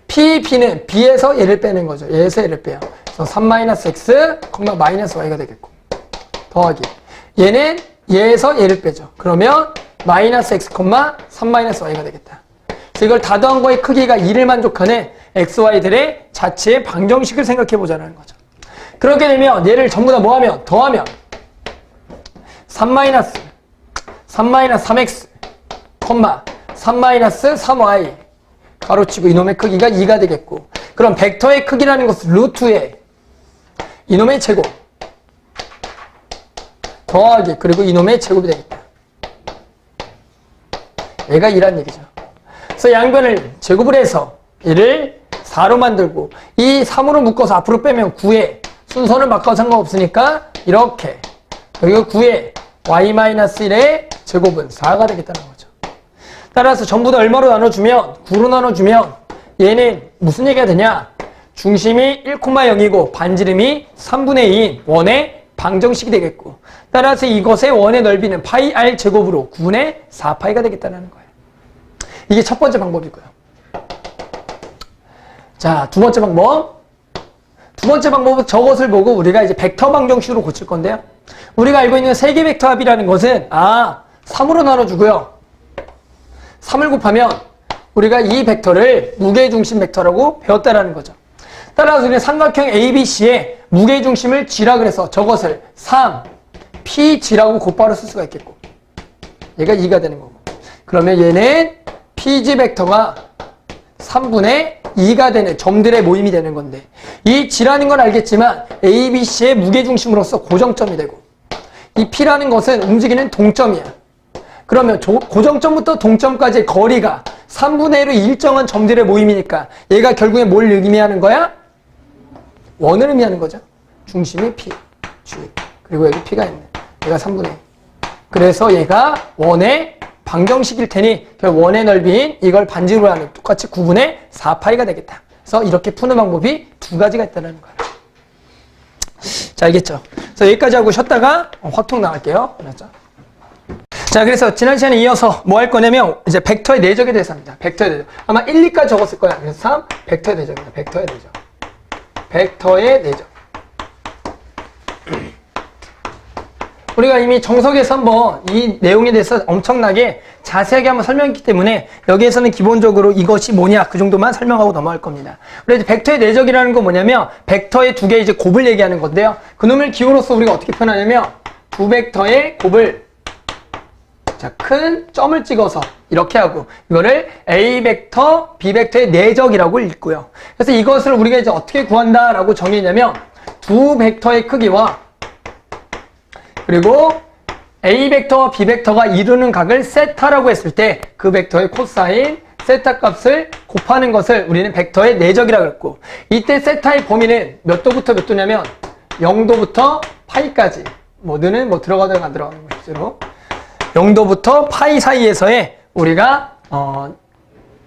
[SPEAKER 1] PB는 B에서 얘를 빼는 거죠. 얘에서 얘를 빼요. 그래서 3 마이너스 X, 마이너스 Y가 되겠고 더하기 얘는 얘에서 얘를 빼죠. 그러면 마이너스 X, 3 마이너스 Y가 되겠다. 그래서 이걸 다 더한 거의 크기가 2를 만족하는 XY들의 자체의 방정식을 생각해 보자는 거죠. 그렇게 되면 얘를 전부 다 뭐하면 더하면 3 마이너스 3x, 3 마이너스 3y 가로치고 이놈의 크기가 2가 되겠고 그럼 벡터의 크기라는 것은 루트의 이놈의 제곱 더하기 그리고 이놈의 제곱이 되겠다. 얘가 2란 얘기죠. 그래서 양변을 제곱을 해서 얘를 4로 만들고 이 3으로 묶어서 앞으로 빼면 9에 순서는 바꿔도 상관없으니까 이렇게 여기가 9에 y-1의 제곱은 4가 되겠다는 거죠. 따라서 전부 다 얼마로 나눠주면 9로 나눠주면 얘는 무슨 얘기가 되냐? 중심이 1,0이고 반지름이 3분의 2인 원의 방정식이 되겠고 따라서 이것의 원의 넓이는 파이 r 제곱으로 9분의 4파이가 되겠다는 거예요. 이게 첫 번째 방법이고요. 자, 두 번째 방법. 두 번째 방법은 저것을 보고 우리가 이제 벡터 방정식으로 고칠 건데요. 우리가 알고 있는 세개 벡터 합이라는 것은 3으로 나눠주고요. 3을 곱하면 우리가 이 벡터를 무게중심 벡터라고 배웠다라는 거죠. 따라서 우리는 삼각형 ABC의 무게중심을 G라 그래서 저것을 3PG라고 곧바로 쓸 수가 있겠고 얘가 2가 되는 거고 그러면 얘는 PG 벡터가 3분의 2가 되는 점들의 모임이 되는 건데 이 G라는 건 알겠지만 ABC의 무게중심으로서 고정점이 되고 이 P라는 것은 움직이는 동점이야. 그러면 고정점부터 동점까지의 거리가 3분의 1의 일정한 점들의 모임이니까 얘가 결국에 뭘 의미하는 거야? 원을 의미하는 거죠. 중심이 P, G 그리고 여기 P가 있네. 얘가 3분의 1. 그래서 얘가 원의 방정식일 테니 원의 넓이인 이걸 반지로 하면 똑같이 9분의 4파이가 되겠다. 그래서 이렇게 푸는 방법이 두 가지가 있다는 거예요. 자, 알겠죠? 그래서 여기까지 하고 쉬었다가 확통 나갈게요. 알았죠? 자, 그래서 지난 시간에 이어서 뭐 할 거냐면 이제 벡터의 내적에 대해서 합니다. 벡터의 내적. 아마 1, 2까지 적었을 거야. 그래서 3, 벡터의 내적입니다. 벡터의 내적. 벡터의 내적. 우리가 이미 정석에서 한번 이 내용에 대해서 엄청나게 자세하게 한번 설명했기 때문에 여기에서는 기본적으로 이것이 뭐냐 그 정도만 설명하고 넘어갈 겁니다. 우리 이제 벡터의 내적이라는 건 뭐냐면 벡터의 두 개의 이제 곱을 얘기하는 건데요. 그놈을 기호로서 우리가 어떻게 표현하냐면 두 벡터의 곱을 자, 큰 점을 찍어서 이렇게 하고 이거를 A 벡터, B 벡터의 내적이라고 읽고요. 그래서 이것을 우리가 이제 어떻게 구한다라고 정의했냐면 두 벡터의 크기와 그리고 A 벡터와 B 벡터가 이루는 각을 세타라고 했을 때 그 벡터의 코사인 세타 값을 곱하는 것을 우리는 벡터의 내적이라고 했고 이때 세타의 범위는 몇 도부터 몇 도냐면 0도부터 파이까지 뭐 너는 뭐 들어가든 안 들어가는 것으로 0도부터 파이 사이에서의 우리가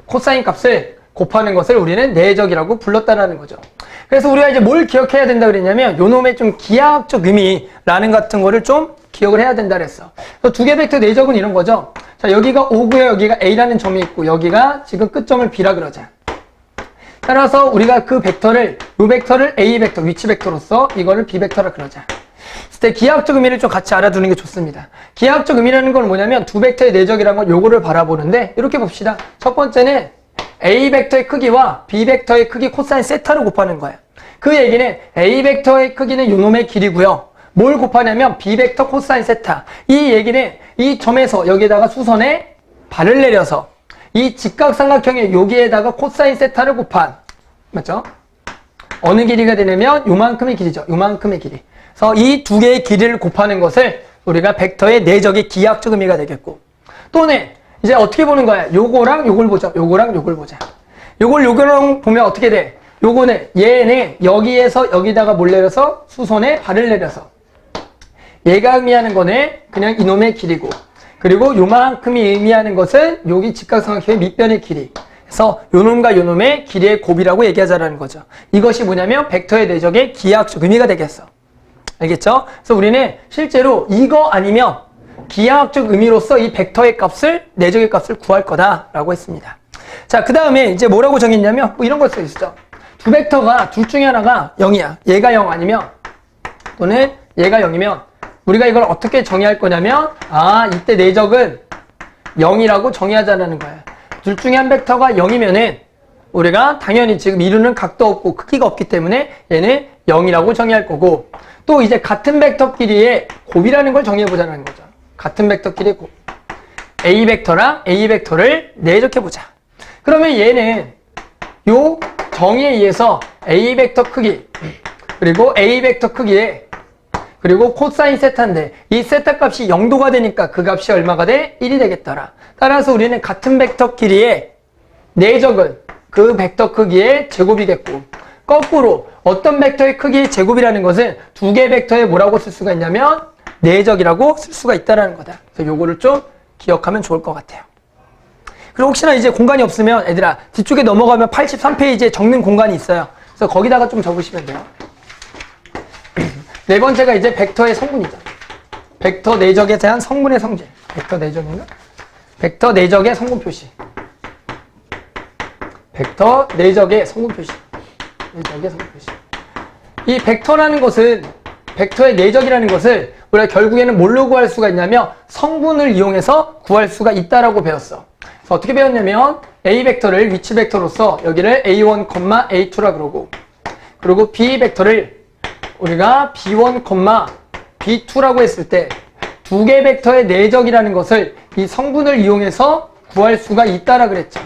[SPEAKER 1] 코사인 값을 곱하는 것을 우리는 내적이라고 불렀다라는 거죠. 그래서 우리가 이제 뭘 기억해야 된다 그랬냐면 요놈의 좀 기하학적 의미라는 같은 거를 좀 기억을 해야 된다 그랬어. 그래서 두 개 벡터 내적은 이런 거죠. 자, 여기가 O고요. 여기가 A라는 점이 있고 여기가 지금 끝점을 B라 그러자. 따라서 우리가 그 벡터를, 요 벡터를 A 벡터, 위치 벡터로서 이거를 B 벡터라 그러자. 그때 기하학적 의미를 좀 같이 알아두는 게 좋습니다. 기하학적 의미라는 건 뭐냐면 두 벡터의 내적이라는 건 요거를 바라보는데 이렇게 봅시다. 첫 번째는 A 벡터의 크기와 B 벡터의 크기 코사인 세타를 곱하는 거예요. 그 얘기는 A 벡터의 크기는 요놈의 길이고요. 뭘 곱하냐면 B 벡터 코사인 세타. 이 얘기는 이 점에서 여기에다가 수선에 발을 내려서 이 직각삼각형의 여기에다가 코사인 세타를 곱한, 맞죠? 어느 길이가 되냐면 요만큼의 길이죠. 요만큼의 길이. 그래서 이 두 개의 길이를 곱하는 것을 우리가 벡터의 내적의 기하학적 의미가 되겠고, 또는 이제 어떻게 보는 거야? 요거랑 요걸 보자. 요거랑 요걸 보자. 요거랑 보면 어떻게 돼? 요거는 얘는 여기에서 여기다가 뭘 내려서 수선에 발을 내려서, 얘가 의미하는 거는 그냥 이놈의 길이고, 그리고 요만큼이 의미하는 것은 여기 직각삼각형의 밑변의 길이. 그래서 요놈과 요놈의 길이의 곱이라고 얘기하자라는 거죠. 이것이 뭐냐면 벡터의 내적의 기하학적 의미가 되겠어. 알겠죠? 그래서 우리는 실제로 이거 아니면 기하학적 의미로서 이 벡터의 값을, 내적의 값을 구할 거다라고 했습니다. 자, 그 다음에 이제 뭐라고 정했냐면 뭐 이런 거 써 있죠. 두 벡터가 둘 중에 하나가 0이야. 얘가 0 아니면, 또는 얘가 0이면 우리가 이걸 어떻게 정의할 거냐면, 이때 내적은 0이라고 정의하자라는 거야. 둘 중에 한 벡터가 0이면은 우리가 당연히 지금 이루는 각도 없고 크기가 없기 때문에 얘는 0이라고 정의할 거고, 또 이제 같은 벡터끼리의 곱이라는 걸 정의해보자는 거죠. 같은 벡터끼리의 곱. A 벡터랑 A 벡터를 내적해보자. 그러면 얘는 요 정의에 의해서 A 벡터 크기, 그리고 A 벡터 크기에, 그리고 코사인 세타인데 이 세타 값이 0도가 되니까 그 값이 얼마가 돼? 1이 되겠더라. 따라서 우리는 같은 벡터 길이의 내적은 그 벡터 크기의 제곱이겠고, 거꾸로 어떤 벡터의 크기의 제곱이라는 것은 두 개의 벡터에 뭐라고 쓸 수가 있냐면 내적이라고 쓸 수가 있다는 거다. 그래서 요거를 좀 기억하면 좋을 것 같아요. 그리고 혹시나 이제 공간이 없으면 애들아 뒤쪽에 넘어가면 83페이지에 적는 공간이 있어요. 그래서 거기다가 좀 적으시면 돼요. 네 번째가 이제 벡터의 성분이죠. 벡터 내적에 대한 성분의 성질. 벡터 내적인가? 벡터 내적의 성분 표시. 벡터 내적의 성분 표시. 내적의 성분 표시. 이 벡터라는 것은, 벡터의 내적이라는 것을 우리가 결국에는 뭘로 구할 수가 있냐면 성분을 이용해서 구할 수가 있다라고 배웠어. 그래서 어떻게 배웠냐면 A 벡터를 위치 벡터로서 여기를 A1, A2라 그러고, 그리고 B 벡터를 우리가 B1, B2라고 했을 때 두 개 벡터의 내적이라는 것을 이 성분을 이용해서 구할 수가 있다라 그랬죠.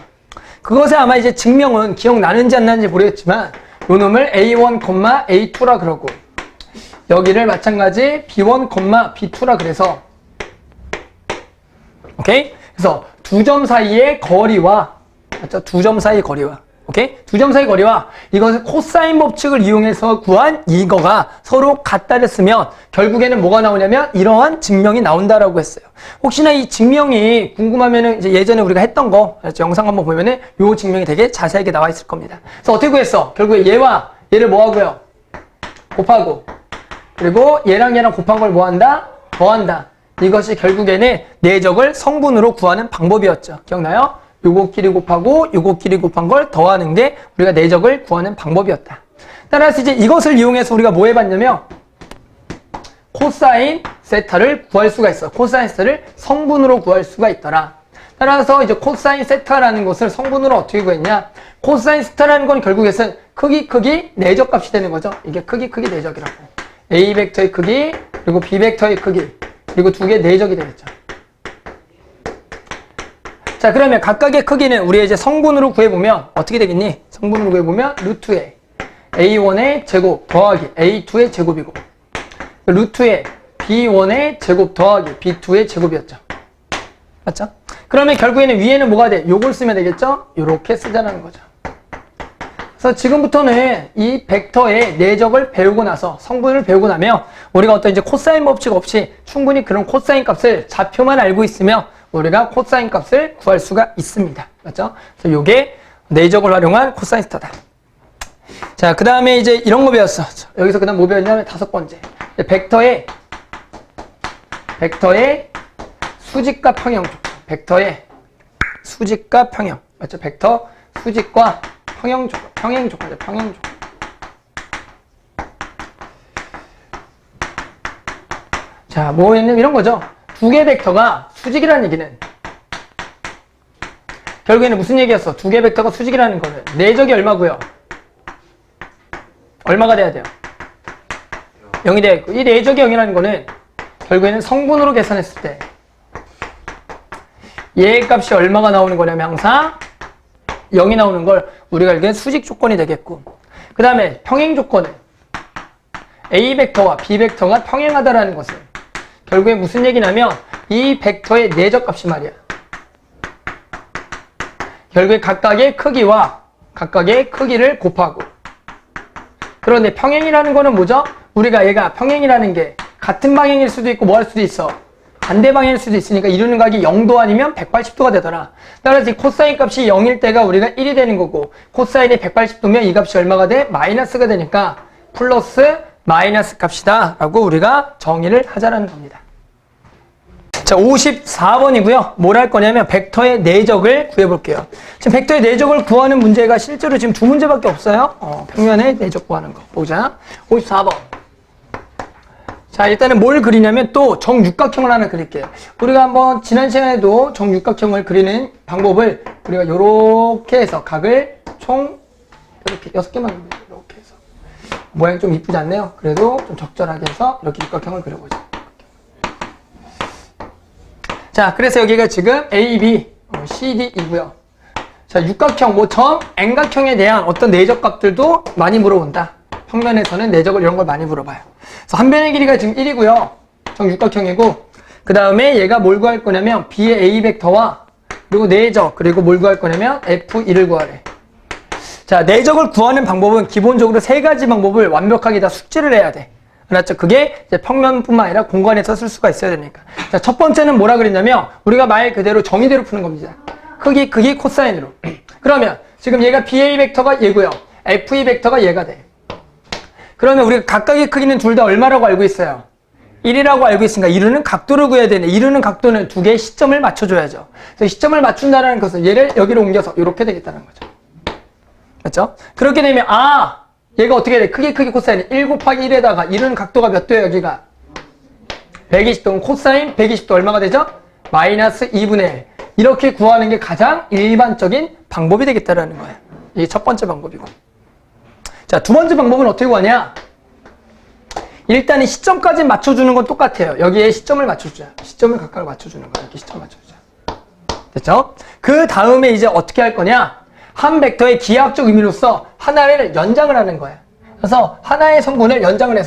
[SPEAKER 1] 그것에 아마 이제 증명은 기억나는지 안 나는지 모르겠지만 요 놈을 A1, A2라 그러고, 여기를 마찬가지 B1, B2라 그래서, 오케이? 그래서 두 점 사이의 거리와, 맞죠? 두 점 사이의 거리와, 오케이? 두 점 사이의 거리와 이것을 코사인 법칙을 이용해서 구한 이거가 서로 같다를 쓰면 결국에는 뭐가 나오냐면 이러한 증명이 나온다라고 했어요. 혹시나 이 증명이 궁금하면은 이제 예전에 우리가 했던 거, 영상 한번 보면은 요 증명이 되게 자세하게 나와 있을 겁니다. 그래서 어떻게 구했어? 결국에 얘와 얘를 뭐 하고요? 곱하고, 그리고 얘랑 얘랑 곱한 걸 뭐 한다? 더한다. 이것이 결국에는 내적을 성분으로 구하는 방법이었죠. 기억나요? 요거끼리 곱하고 요거끼리 곱한 걸 더하는 게 우리가 내적을 구하는 방법이었다. 따라서 이제 이것을 이용해서 우리가 뭐 해봤냐면 코사인 세타를 구할 수가 있어. 코사인 세타를 성분으로 구할 수가 있더라. 따라서 이제 코사인 세타라는 것을 성분으로 어떻게 구했냐? 코사인 세타라는 건 결국에는 크기 내적 값이 되는 거죠. 이게 크기 내적이라고. A 벡터의 크기, 그리고 B 벡터의 크기, 그리고 두 개 내적이 되겠죠. 자, 그러면 각각의 크기는 우리 이제 성분으로 구해보면 어떻게 되겠니? 성분으로 구해보면 루트의 A1의 제곱 더하기 A2의 제곱이고, 루트의 B1의 제곱 더하기 B2의 제곱이었죠. 맞죠? 그러면 결국에는 위에는 뭐가 돼? 요걸 쓰면 되겠죠? 요렇게 쓰자는 거죠. 그래서 지금부터는 이 벡터의 내적을 배우고 나서, 성분을 배우고 나면 우리가 어떤 이제 코사인 법칙 없이 충분히 그런 코사인 값을 좌표만 알고 있으면 우리가 코사인 값을 구할 수가 있습니다. 맞죠? 그래서 요게 내적을 활용한 코사인 스타다. 자, 그 다음에 이제 이런 거 배웠어. 여기서 그 다음 뭐 배웠냐면 다섯 번째. 벡터의 수직과 평형. 벡터의 수직과 평형. 맞죠? 벡터 수직과 평행 조건이죠. 평행 조건. 자, 뭐였냐면 이런 거죠. 두 개 벡터가 수직이라는 얘기는 결국에는 무슨 얘기였어? 두 개 벡터가 수직이라는 거는 내적이 얼마고요? 얼마가 돼야 돼요? 0이 돼야 있고, 이 내적이 0이라는 거는 결국에는 성분으로 계산했을 때 얘의 값이 얼마가 나오는 거냐면 항상 0이 나오는 걸 우리가 알기엔 수직 조건이 되겠고, 그 다음에 평행 조건은 A 벡터와 B 벡터가 평행하다라는 것은 결국에 무슨 얘기냐면 이 벡터의 내적 값이 말이야. 결국에 각각의 크기와 각각의 크기를 곱하고, 그런데 평행이라는 거는 뭐죠? 우리가 얘가 평행이라는 게 같은 방향일 수도 있고 뭐 할 수도 있어. 반대 방향일 수도 있으니까 이루는 각이 0도 아니면 180도가 되더라. 따라서 이 코사인 값이 0일 때가 우리가 1이 되는 거고, 코사인이 180도면 이 값이 얼마가 돼? 마이너스가 되니까 플러스 마이너스 값이다 라고 우리가 정의를 하자라는 겁니다. 자, 54번이고요. 뭘 할 거냐면 벡터의 내적을 구해볼게요. 지금 벡터의 내적을 구하는 문제가 실제로 지금 두 문제밖에 없어요. 평면의 내적 구하는 거. 보자. 54번. 자, 일단은 뭘 그리냐면 또 정육각형을 하나 그릴게요. 우리가 한번 지난 시간에도 정육각형을 그리는 방법을 우리가 요렇게 해서 각을 총 이렇게 6개만 이렇게 해서 모양이 좀 이쁘지 않네요. 그래도 좀 적절하게 해서 이렇게 육각형을 그려보자. 자, 그래서 여기가 지금 A, B, C, D이고요. 자, 육각형, N각형에 대한 어떤 내적 값들도 많이 물어본다. 평면에서는 내적을 이런 걸 많이 물어봐요. 그래서 한 변의 길이가 지금 1이고요. 정육각형이고, 그 다음에 얘가 뭘 구할 거냐면 B의 A 벡터와 그리고 내적, 그리고 뭘 구할 거냐면 F1을 구하래. 자, 내적을 구하는 방법은 기본적으로 3가지 방법을 완벽하게 다 숙지를 해야 돼. 알았죠? 그게 이제 평면뿐만 아니라 공간에서 쓸 수가 있어야 되니까. 자, 첫 번째는 뭐라 그랬냐면 우리가 말 그대로 정의대로 푸는 겁니다. 크기 코사인으로. 그러면 지금 얘가 BA 벡터가 얘고요. FE 벡터가 얘가 돼. 그러면 우리가 각각의 크기는 둘 다 얼마라고 알고 있어요? 1이라고 알고 있으니까 이루는 각도를 구해야 되네. 이루는 각도는 두 개의 시점을 맞춰줘야죠. 그래서 시점을 맞춘다는 것은 얘를 여기로 옮겨서 이렇게 되겠다는 거죠. 맞죠? 그렇게 되면 얘가 어떻게 돼? 크기 코사인 1 곱하기 1에다가 이루는 각도가 몇 도예요? 여기가 120도. 코사인 120도 얼마가 되죠? 마이너스 2분의 1. 이렇게 구하는 게 가장 일반적인 방법이 되겠다라는 거예요. 이게 첫 번째 방법이고. 자, 두 번째 방법은 어떻게 구하냐? 일단 이 시점까지 맞춰주는 건 똑같아요. 여기에 시점을 맞춰주자. 시점을 각각 맞춰주는 거야. 이렇게 시점을 맞춰주자. 됐죠? 그 다음에 이제 어떻게 할 거냐? 한 벡터의 기하학적 의미로서 하나를 연장을 하는 거야. 그래서 하나의 성분을 연장을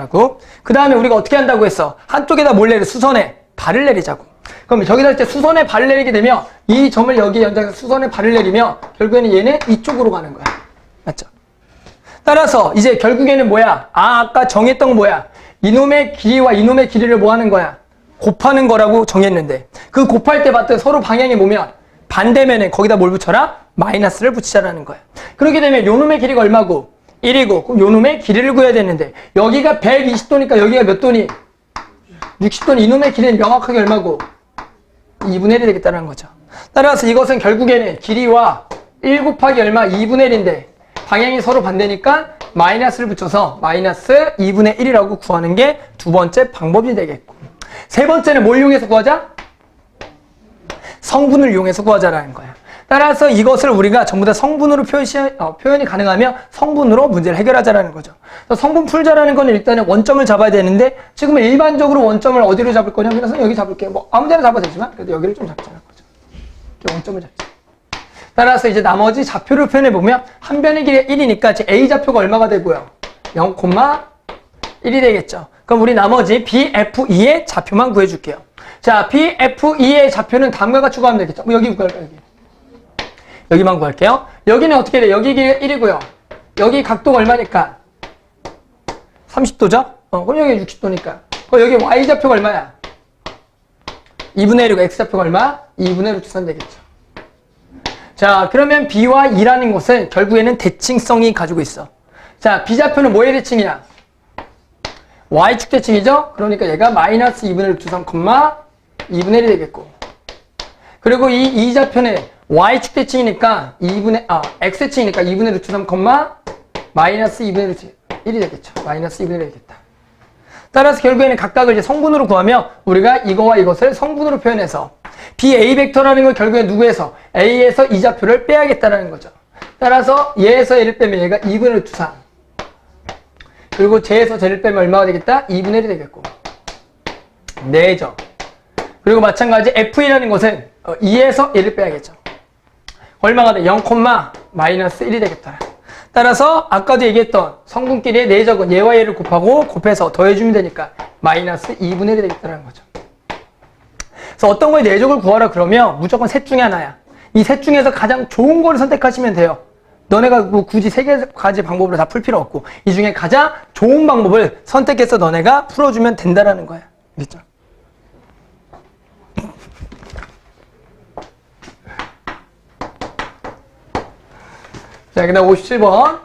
[SPEAKER 1] 하고, 그 다음에 우리가 어떻게 한다고 했어? 한쪽에다 뭘 내려? 수선에 발을 내리자고. 그럼 저기다 이제 수선에 발을 내리게 되면 이 점을 여기 연장해서 수선에 발을 내리면 결국에는 얘는 이쪽으로 가는 거야. 맞죠? 따라서 이제 결국에는 뭐야? 아까 정했던 건 뭐야? 이놈의 길이와 이놈의 길이를 뭐 하는 거야? 곱하는 거라고 정했는데, 그 곱할 때 봤더니 서로 방향이 뭐면 반대면에 거기다 뭘 붙여라? 마이너스를 붙이자라는 거야. 그렇게 되면 요놈의 길이가 얼마고? 1이고, 그럼 요놈의 길이를 구해야 되는데, 여기가 120도니까 여기가 몇 도니? 60도니. 이놈의 길이는 명확하게 얼마고? 2분의 1이 되겠다는 거죠. 따라서 이것은 결국에는 길이와 1 곱하기 얼마? 2분의 1인데 방향이 서로 반대니까 마이너스를 붙여서 마이너스 2분의 1이라고 구하는 게 두 번째 방법이 되겠고, 세 번째는 뭘 이용해서 구하자? 성분을 이용해서 구하자라는 거야. 따라서 이것을 우리가 전부 다 성분으로 표현이 가능하면 성분으로 문제를 해결하자라는 거죠. 성분 풀자라는 건 일단은 원점을 잡아야 되는데, 지금은 일반적으로 원점을 어디로 잡을 거냐면 그래서 여기 잡을게요. 뭐 아무 데나 잡아도 되지만 그래도 여기를 좀 잡자는 거죠. 이렇게 원점을 잡자. 따라서 이제 나머지 좌표를 표현해 보면 한 변의 길이 1이니까 제 A 좌표가 얼마가 되고요? 0,1이 되겠죠. 그럼 우리 나머지 BFE의 좌표만 구해줄게요. 자, BFE의 좌표는 다음과 같이 구하면 되겠죠. 뭐 여기 구할까요? 여기만 구할게요. 여기는 어떻게 돼? 여기 길이가 1이고요. 여기 각도가 얼마니까? 30도죠? 그럼 여기 60도니까. 그럼 여기 Y좌표가 얼마야? 2분의 1이고 X좌표가 얼마? 2분의 1로 추산 되겠죠. 자, 그러면 B와 E라는 것은 결국에는 대칭성이 가지고 있어. 자, B좌표는 뭐의 대칭이야? Y축 대칭이죠? 그러니까 얘가 마이너스 2분의 1 추산, 2분의 1이 되겠고. 그리고 이 E좌표는 y축 대칭이니까 x대칭이니까 2분의 루트 3, 마이너스 2분의 루트 1이 되겠죠. 마이너스 2분의 1이 되겠다. 따라서 결국에는 각각을 이제 성분으로 구하며 우리가 이거와 이것을 성분으로 표현해서 BA 벡터라는 건 결국에 누구에서? A에서 이 좌표를 빼야겠다는 거죠. 따라서 얘에서 얘를 빼면 얘가 2분의 루트 3. 그리고 쟤에서 쟤를 빼면 얼마가 되겠다? 2분의 1이 되겠고. 4죠. 그리고 마찬가지 F이라는 것은 2에서 얘를 빼야겠죠. 얼마가 돼? 0, 마이너스 1이 되겠다. 따라서 아까도 얘기했던 성분끼리의 내적은 얘와 얘를 곱해서 더해주면 되니까 마이너스 2분의 1이 되겠다는 거죠. 그래서 어떤 거에 내적을 구하라 그러면 무조건 셋 중에 하나야. 이 셋 중에서 가장 좋은 거를 선택하시면 돼요. 너네가 뭐 굳이 3가지 방법으로 다 풀 필요 없고 이 중에 가장 좋은 방법을 선택해서 너네가 풀어주면 된다라는 거야. 알겠죠? 자, 그 다음 57번.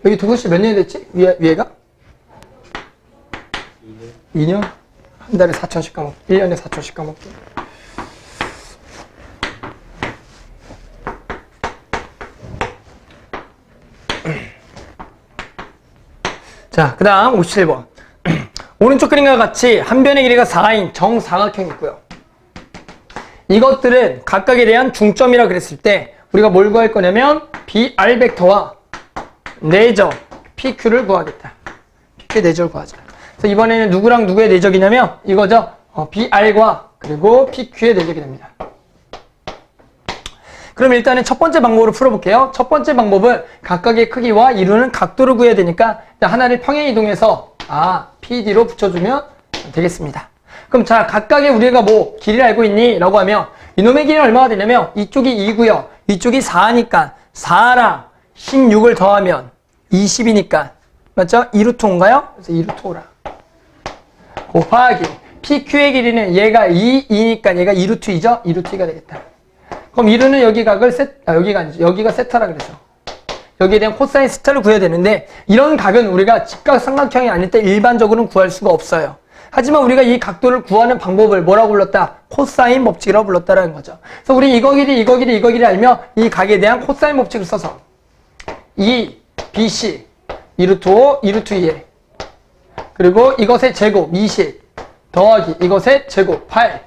[SPEAKER 1] 여기 두글씨 몇 년이 됐지? 위에가? 2년? 한 달에 4,000씩 까먹기. 1년에 4,000씩 까먹기. 자, 그 다음 57번. 오른쪽 그림과 같이 한 변의 길이가 4인 정사각형이 있고요. 이것들은 각각에 대한 중점이라 그랬을 때 우리가 뭘 구할 거냐면 BR 벡터와 내적 PQ를 구하겠다. PQ의 내적을 구하자. 그래서 이번에는 누구랑 누구의 내적이냐면 이거죠. BR과 그리고 PQ의 내적이 됩니다. 그럼 일단은 첫 번째 방법으로 풀어볼게요. 첫 번째 방법은 각각의 크기와 이루는 각도를 구해야 되니까 하나를 평행 이동해서 PD로 붙여주면 되겠습니다. 그럼 자, 각각의 우리가 뭐 길이를 알고 있니? 라고 하면 이놈의 길이는 얼마가 되냐면 이쪽이 2고요. 이쪽이 4니까 4랑 16을 더하면 20이니까 맞죠? 2루트 5인가요? 그래서 2루트 5라. 곱하기 PQ의 길이는 얘가 2니까 얘가 2루트 2죠? 2루트 2가 되겠다. 그럼 이루는 여기 각을 여기가 아니죠. 여기가 세타라 그래서 여기에 대한 코사인 스타를 구해야 되는데 이런 각은 우리가 직각삼각형이 아닐 때 일반적으로는 구할 수가 없어요. 하지만 우리가 이 각도를 구하는 방법을 뭐라고 불렀다? 코사인 법칙이라고 불렀다라는 거죠. 그래서 우리 이거 길이 알면 이 각에 대한 코사인 법칙을 써서 2, BC, 2루트 5, 2루트 2에 그리고 이것의 제곱 20 더하기 이것의 제곱 8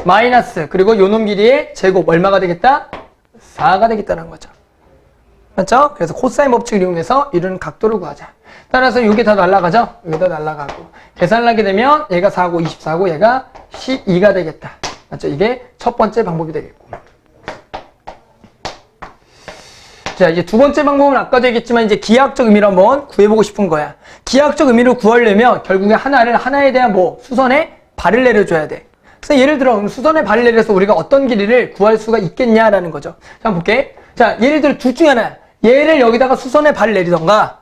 [SPEAKER 1] 마이너스 그리고 요놈 길이의 제곱 얼마가 되겠다? 4가 되겠다는 거죠. 맞죠? 그래서 코사인 법칙을 이용해서 이런 각도를 구하자. 따라서 이게 다 날아가죠? 이게 다 날아가고 계산을 하게 되면 얘가 4고 24고 얘가 12가 되겠다. 맞죠? 이게 첫 번째 방법이 되겠고. 자, 이제 두 번째 방법은 아까도 얘기했지만 이제 기하학적 의미를 한번 구해보고 싶은 거야. 기하학적 의미를 구하려면 결국에 하나에 대한 수선의 발을 내려줘야 돼. 그래서 예를 들어 수선의 발을 내려서 우리가 어떤 길이를 구할 수가 있겠냐라는 거죠. 자, 한번 볼게. 자, 예를 들어 둘 중에 하나. 얘를 여기다가 수선의 발을 내리던가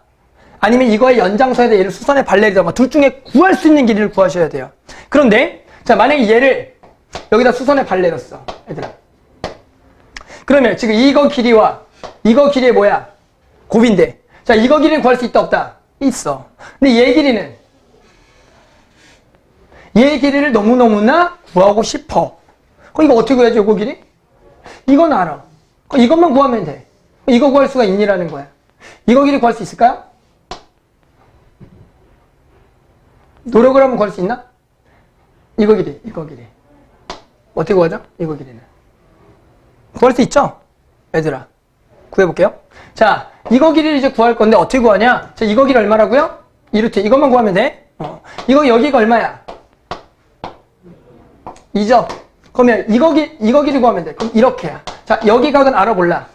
[SPEAKER 1] 아니면 이거의 연장선에다 얘를 수선의 발을 내리던가 둘 중에 구할 수 있는 길이를 구하셔야 돼요. 그런데 자, 만약에 얘를 여기다 수선의 발을 내렸어. 얘들아. 그러면 지금 이거 길이와 이거 길이의 뭐야? 곱인데. 자, 이거 길이를 구할 수 있다 없다? 있어. 근데 얘 길이는 얘 길이를 너무너무나 구하고 싶어. 그럼 이거 어떻게 구해야지, 이거 길이? 이건 알아. 그럼 이것만 구하면 돼. 이거 구할 수가 있니라는 거야. 이거 길이 구할 수 있을까요? 노력을 하면 구할 수 있나? 이거 길이. 어떻게 구하죠? 이거 길이는. 구할 수 있죠? 얘들아. 구해볼게요. 자, 이거 길이를 이제 구할 건데 어떻게 구하냐? 자, 이거 길이 얼마라고요? 2루트. 이것만 구하면 돼. 이거 여기가 얼마야? 2죠? 그러면 이거 길이 구하면 돼. 그럼 이렇게야. 자, 여기 각은 알아 몰라?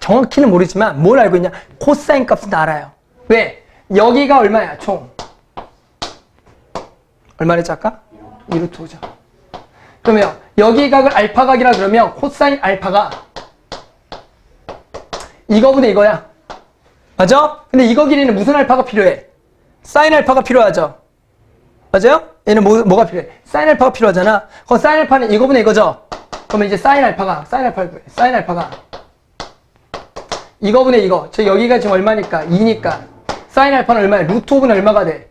[SPEAKER 1] 정확히는 모르지만 뭘 알고 있냐? 코사인 값은 다 알아요. 왜? 여기가 얼마야? 총. 얼마랬지 아까? 2루트 5죠. 그러면 여기 각을 알파 각이라 그러면 코사인 알파가 이거보다 이거야. 맞아? 근데 이거 길이는 무슨 알파가 필요해? 사인 알파가 필요하죠. 맞아요? 얘는 뭐가 필요해? 사인 알파가 필요하잖아. 그럼 사인 알파는 이거보다 이거죠? 그러면 이제 사인 알파가 이거분의 이거. 저 여기가 지금 얼마니까? 2니까. 사인 알파는 얼마야? 루트 5분의 얼마가 돼?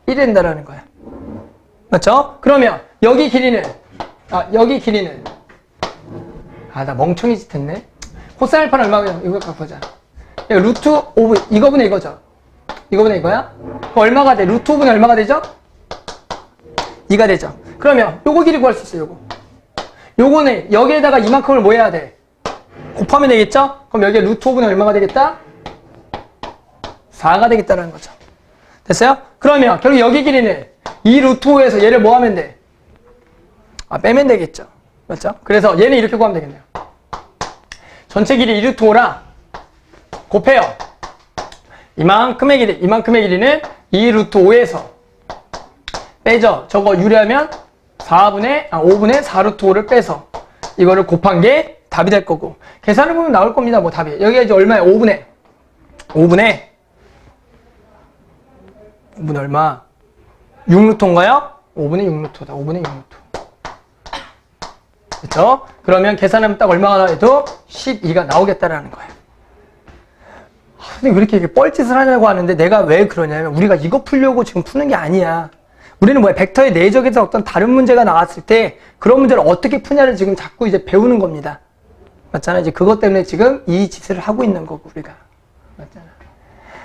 [SPEAKER 1] 1이 된다라는 거야. 맞죠? 그러면 여기 길이는 나 멍청이 짓 했네. 코사인 알파는 얼마면 이거 갖고 보자. 루트 5분 이거분의 이거죠. 이거분의 이거야? 그럼 얼마가 돼? 루트 5분의 얼마가 되죠? 2가 되죠. 그러면 요거 길이 구할 수 있어요. 요거는 여기에다가 이만큼을 뭐 해야 돼? 곱하면 되겠죠? 그럼 여기에 루트 5분의 얼마가 되겠다? 4가 되겠다는 거죠. 됐어요? 그러면 결국 여기 길이는 이 루트 5에서 얘를 뭐 하면 돼? 빼면 되겠죠. 맞죠? 그래서 얘는 이렇게 구하면 되겠네요. 전체 길이 2 루트 5랑 곱해요. 이만큼의 길이는 2 루트 5에서 빼죠. 저거 유리하면 5분의 4 루트 5를 빼서 이거를 곱한 게 답이 될 거고. 계산을 보면 나올 겁니다. 뭐 답이. 여기가 이제 얼마야? 5분의 얼마? 6루트인가요? 5분의 6루트다. 5분의 6루트. 그렇죠? 그러면 계산하면 딱 얼마가 나와도 12가 나오겠다라는 거예요. 근데 왜 이렇게 뻘짓을 하냐고 하는데 내가 왜 그러냐면 우리가 이거 풀려고 지금 푸는 게 아니야. 우리는 뭐야? 벡터의 내적에서 어떤 다른 문제가 나왔을 때 그런 문제를 어떻게 푸냐를 지금 자꾸 이제 배우는 겁니다. 맞잖아. 이제 그것 때문에 지금 이 짓을 하고 있는 거고 우리가. 맞잖아.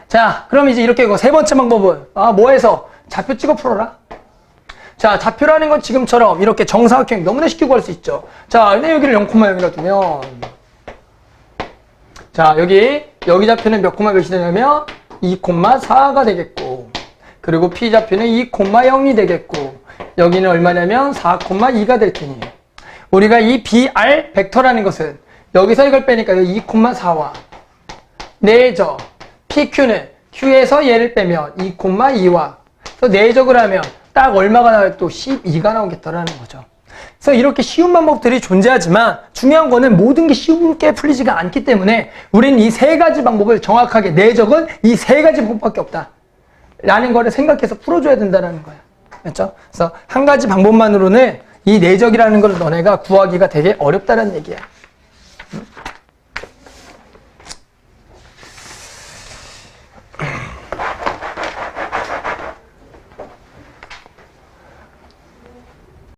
[SPEAKER 1] 자, 그럼 이제 이렇게 세 번째 방법은 뭐 해서 좌표 찍어 풀어라. 자, 좌표라는 건 지금처럼 이렇게 정사각형 너무나 쉽게 구할 수 있죠. 자, 근데 여기를 0,0이라 두면 자, 여기 좌표는 몇 콤마 몇이 되냐면 2,4가 되겠고 그리고 P 좌표는 2,0이 되겠고 여기는 얼마냐면 4,2가 될 테니 우리가 이 BR 벡터라는 것은 여기서 이걸 빼니까 여기 2,4와 내적 PQ는 Q에서 얘를 빼면 2,2와 그래서 내적을 하면 딱 얼마가 나와요? 또 12가 나오겠다라는 거죠. 그래서 이렇게 쉬운 방법들이 존재하지만 중요한 거는 모든 게 쉽게 풀리지가 않기 때문에 우리는 이 세 가지 방법을 정확하게 내적은 이 세 가지 방법밖에 없다 라는 거를 생각해서 풀어줘야 된다는 거야. 그렇죠? 그래서 한 가지 방법만으로는 이 내적이라는 걸 너네가 구하기가 되게 어렵다는 얘기야.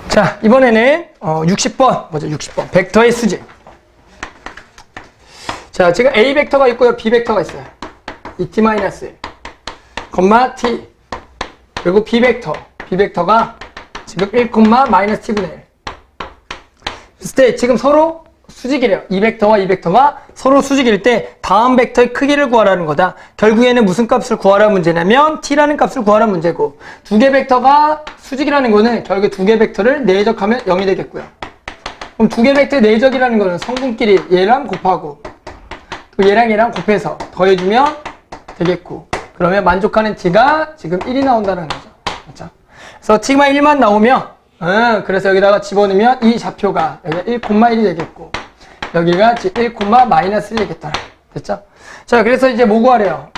[SPEAKER 1] 자, 이번에는 60번 뭐죠? 60번 벡터의 수직. 자, 지금 A 벡터가 있고요, B 벡터가 있어요. 이 t-1, 콤마 t 그리고 B 벡터가 지금 1, 마이너스 t분의 1. 그랬을 때 지금 서로 수직이래요. 이 벡터와 이 벡터가 서로 수직일 때 다음 벡터의 크기를 구하라는 거다. 결국에는 무슨 값을 구하라는 문제냐면 t라는 값을 구하라는 문제고 두 개 벡터가 수직이라는 거는 결국 두 개 벡터를 내적하면 0이 되겠고요. 그럼 두 개 벡터의 내적이라는 거는 성분끼리 얘랑 곱하고 또 얘랑 곱해서 더해주면 되겠고 그러면 만족하는 t가 지금 1이 나온다는 거죠. 그렇죠? 그래서 t가 1만 나오면 그래서 여기다가 집어넣으면 이 좌표가 여기가 1,1이 되겠고 여기가 1, 마이너스 1 되겠다. 됐죠? 자, 그래서 이제 뭐 구하래요?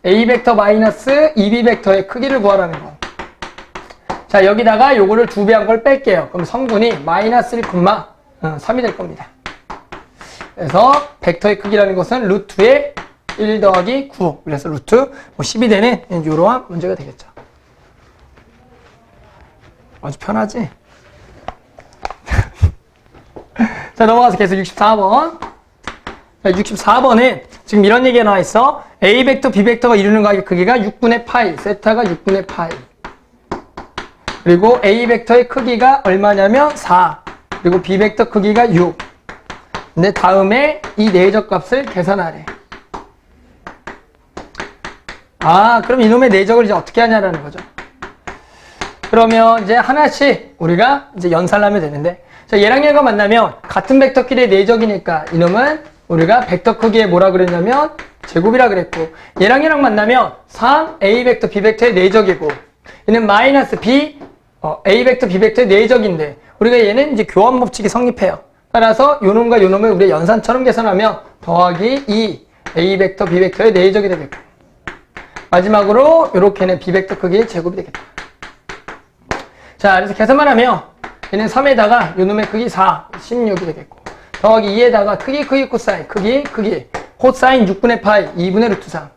[SPEAKER 1] A 벡터 마이너스 2B 벡터의 크기를 구하라는 거. 자, 여기다가 요거를 2배 한 걸 뺄게요. 그럼 성분이 마이너스 1, 3이 될 겁니다. 그래서 벡터의 크기라는 것은 루트의 1 더하기 9. 그래서 루트 10이 되는 이러한 문제가 되겠죠. 아주 편하지? 자, 넘어가서 계속 64번. 자, 64번은 지금 이런 얘기가 나와 있어. A 벡터, B 벡터가 이루는 각의 크기가 6분의 파이, 세타가 6분의 파이. 그리고 A 벡터의 크기가 얼마냐면 4. 그리고 B 벡터 크기가 6. 근데 다음에 이 내적 값을 계산하래. 그럼 이놈의 내적을 이제 어떻게 하냐라는 거죠. 그러면 이제 하나씩 우리가 이제 연산을 하면 되는데, 자, 얘랑 얘가 만나면 같은 벡터끼리의 내적이니까 이놈은 우리가 벡터 크기에 뭐라 그랬냐면 제곱이라 그랬고, 얘랑 얘랑 만나면 3 A 벡터 B 벡터의 내적이고, 얘는 마이너스 B A 벡터 B 벡터의 내적인데 우리가 얘는 이제 교환 법칙이 성립해요. 따라서 요놈과 요놈을 우리가 연산처럼 계산하면 더하기 2 A 벡터 B 벡터의 내적이 되겠고, 마지막으로 요렇게는 B 벡터 크기의 제곱이 되겠다. 자, 그래서 계산만 하면 얘는 3에다가 요놈의 크기 4, 16이 되겠고, 더하기 2에다가 크기 코사인, 크기 코사인 6분의 파이 2분의 루트 3,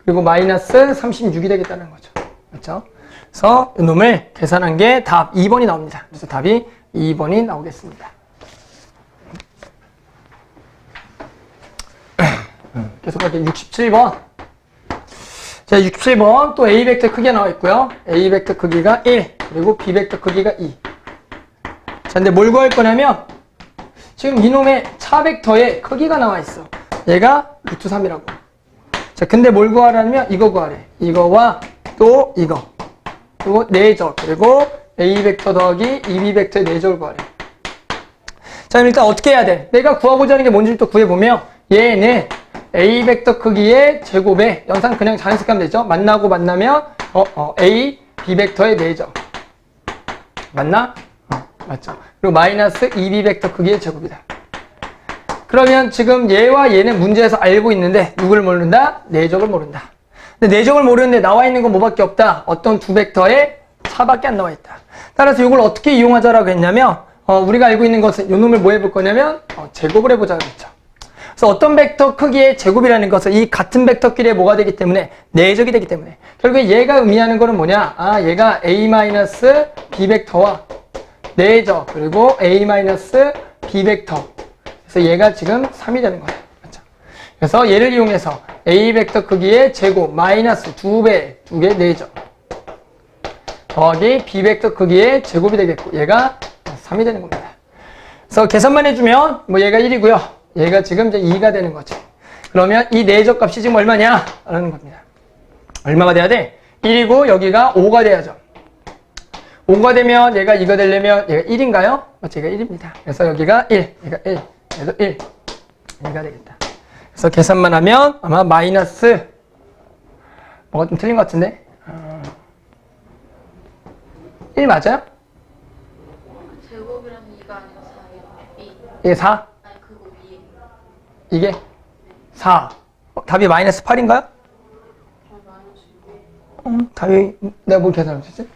[SPEAKER 1] 그리고 마이너스 36이 되겠다는 거죠. 그렇죠? 그래서 이놈을 계산한 게 답 2번이 나옵니다. 그래서 답이 2번이 나오겠습니다. 계속 갈게요. 67번. 자, 67번 또 A 벡터 크기가 나와 있고요. A 벡터 크기가 1, 그리고 B 벡터 크기가 2. 자, 근데 뭘 구할 거냐면 지금 이놈의 차 벡터의 크기가 나와 있어. 얘가 루트 3이라고. 자, 근데 뭘 구하라면 이거 구하래. 이거와 또 이거. 그리고 4적. 그리고 A 벡터 더하기 2B 벡터의 4적을 구하래. 자, 그럼 일단 어떻게 해야 돼? 내가 구하고자 하는 게 뭔지를 또 구해보면 얘는 A 벡터 크기의 제곱에 영상 그냥 자연스럽게 하면 되죠. 만나면 A, B 벡터의 4적. 맞나? 맞죠. 그리고 마이너스 2B 벡터 크기의 제곱이다. 그러면 지금 얘와 얘는 문제에서 알고 있는데 누구를 모른다? 4적을 모른다. 근데 4적을 모르는데 나와 있는 건 뭐밖에 없다? 어떤 두 벡터의 차밖에 안 나와 있다. 따라서 이걸 어떻게 이용하자라고 했냐면 우리가 알고 있는 것은 이 놈을 뭐 해볼 거냐면 제곱을 해보자고 했죠. 그래서 어떤 벡터 크기의 제곱이라는 것은 이 같은 벡터끼리 뭐가 되기 때문에 4적이 되기 때문에 결국에 얘가 의미하는 거는 뭐냐? 얘가 A-B 벡터와 4적 그리고 A-B 벡터. 그래서 얘가 지금 3이 되는 거예요. 맞죠? 그래서 얘를 이용해서 A 벡터 크기의 제곱 마이너스 2배, 2개 4적 더하기 B 벡터 크기의 제곱이 되겠고 얘가 3이 되는 겁니다. 그래서 계산만 해주면 뭐 얘가 1이고요. 얘가 지금 이제 2가 되는 거지. 그러면 이 4적 값이 지금 얼마냐? 라는 겁니다. 얼마가 돼야 돼? 1이고 여기가 5가 돼야죠. 5가 되면 얘가 2가 되려면 얘가 1인가요? 맞죠? 얘가 1입니다. 그래서 여기가 1, 얘가 1, 얘도 1, 1가 되겠다. 그래서 계산만 하면 아마 마이너스 뭐가 좀 틀린 것 같은데? 1 맞아요?
[SPEAKER 2] 제곱이랑 2가 아니라 4예요.
[SPEAKER 1] 이게 4?
[SPEAKER 2] 아니 그거 위에.
[SPEAKER 1] 이게 4. 답이 마이너스 8인가요? 답이 내가 뭘 계산했지?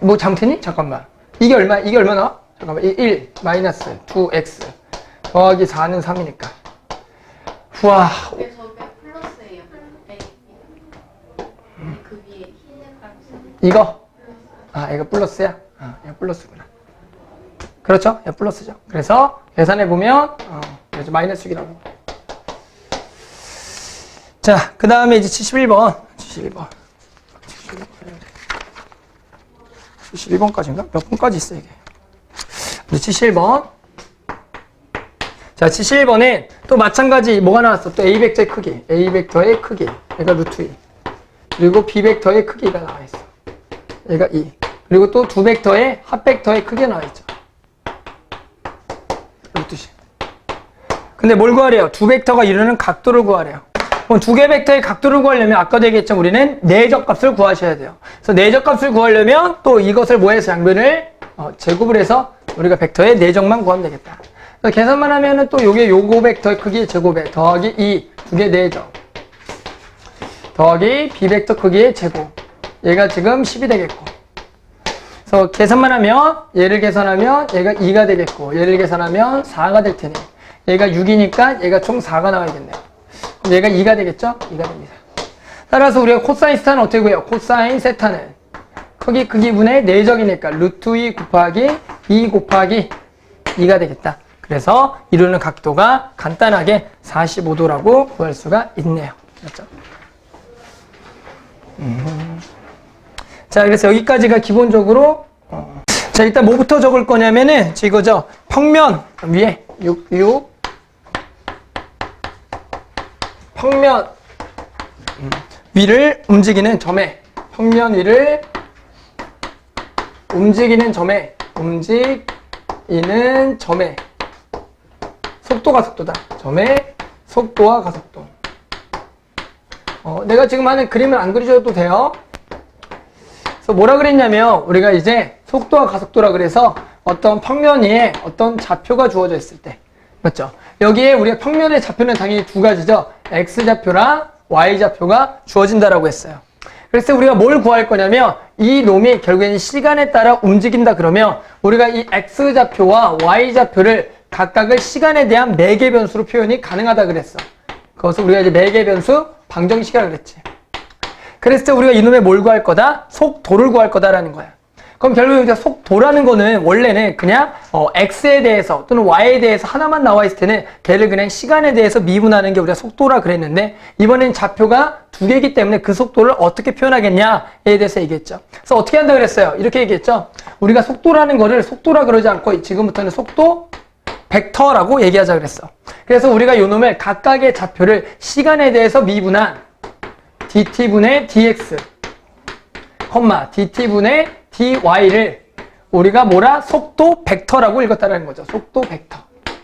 [SPEAKER 1] 뭐 잘못했니? 잠깐만. 이게 얼마 나와? 잠깐만. 1 마이너스 2x 더하기 4는 3이니까. 우와.
[SPEAKER 2] 저게 플러스예요. 그 위에 흰색 깔았어요.
[SPEAKER 1] 이거? 이거 플러스야? 이거 플러스구나. 그렇죠? 이거 플러스죠. 그래서 계산해보면, 그래서 마이너스 6이라고. 자, 그 다음에 이제 71번. 71번까지인가? 몇 번까지 있어, 이게. 이제 71번. 자, 71번엔 또 마찬가지 뭐가 나왔어? 또 A 벡터의 크기. A 벡터의 크기. 얘가 루트 2. 그리고 B 벡터의 크기가 나와 있어. 얘가 2. 그리고 또 두 벡터의 합 벡터의 크기가 나와 있죠. 루트 10. 근데 뭘 구하래요? 두 벡터가 이루는 각도를 구하래요. 그럼 두 개 벡터의 각도를 구하려면 아까도 얘기했죠. 우리는 4적 값을 구하셔야 돼요. 그래서 4적 값을 구하려면 또 이것을 뭐 해서 양변을 제곱을 해서 우리가 벡터의 4적만 구하면 되겠다. 그래서 계산만 하면은 또 요게 요거 벡터의 크기의 제곱에 더하기 2, 두 개 4적 더하기 B 벡터 크기의 제곱. 얘가 지금 10이 되겠고. 그래서 계산만 하면 얘를 계산하면 얘가 2가 되겠고 얘를 계산하면 4가 될 테니 얘가 6이니까 얘가 총 4가 나와야겠네요. 얘가 2가 되겠죠? 2가 됩니다. 따라서 우리가 코사인 세타는 어떻게 구해요? 코사인 세타는 크기분의 4적이니까 루트 2 곱하기 2 곱하기 2가 되겠다. 그래서 이루는 각도가 간단하게 45도라고 구할 수가 있네요. 맞죠? 자, 그래서 여기까지가 기본적으로 자, 일단 뭐부터 적을 거냐면은 이거죠. 평면 위에 6 평면 위를 움직이는 점에 평면 위를 움직이는 점에 속도가 속도다. 점의 속도와 가속도. 내가 지금 하는 그림을 안 그리셔도 돼요. 그래서 뭐라 그랬냐면 우리가 이제 속도와 가속도라 그래서 어떤 평면 위에 어떤 좌표가 주어져 있을 때 맞죠? 여기에 우리가 평면의 좌표는 당연히 두 가지죠. X좌표랑 Y좌표가 주어진다라고 했어요. 그래서 우리가 뭘 구할 거냐면 이 놈이 결국에는 시간에 따라 움직인다 그러면 우리가 이 X좌표와 Y좌표를 각각을 시간에 대한 매개 변수로 표현이 가능하다 그랬어. 그것을 우리가 이제 매개 변수 방정식이라고 그랬지. 그랬을 때 우리가 이놈의 뭘 구할 거다? 속도를 구할 거다라는 거야. 그럼 결국 우리가 속도라는 거는 원래는 그냥 x에 대해서 또는 y에 대해서 하나만 나와 있을 때는 걔를 그냥 시간에 대해서 미분하는 게 우리가 속도라 그랬는데, 이번엔 좌표가 두 개이기 때문에 그 속도를 어떻게 표현하겠냐에 대해서 얘기했죠. 그래서 어떻게 한다 그랬어요? 이렇게 얘기했죠. 우리가 속도라는 거를 속도라 그러지 않고 지금부터는 속도 벡터라고 얘기하자 그랬어. 그래서 우리가 요놈을 각각의 좌표를 시간에 대해서 미분한 dt분의 dx, dt분의 dy를 우리가 뭐라? 속도 벡터라고 읽었다는 거죠. 속도 벡터.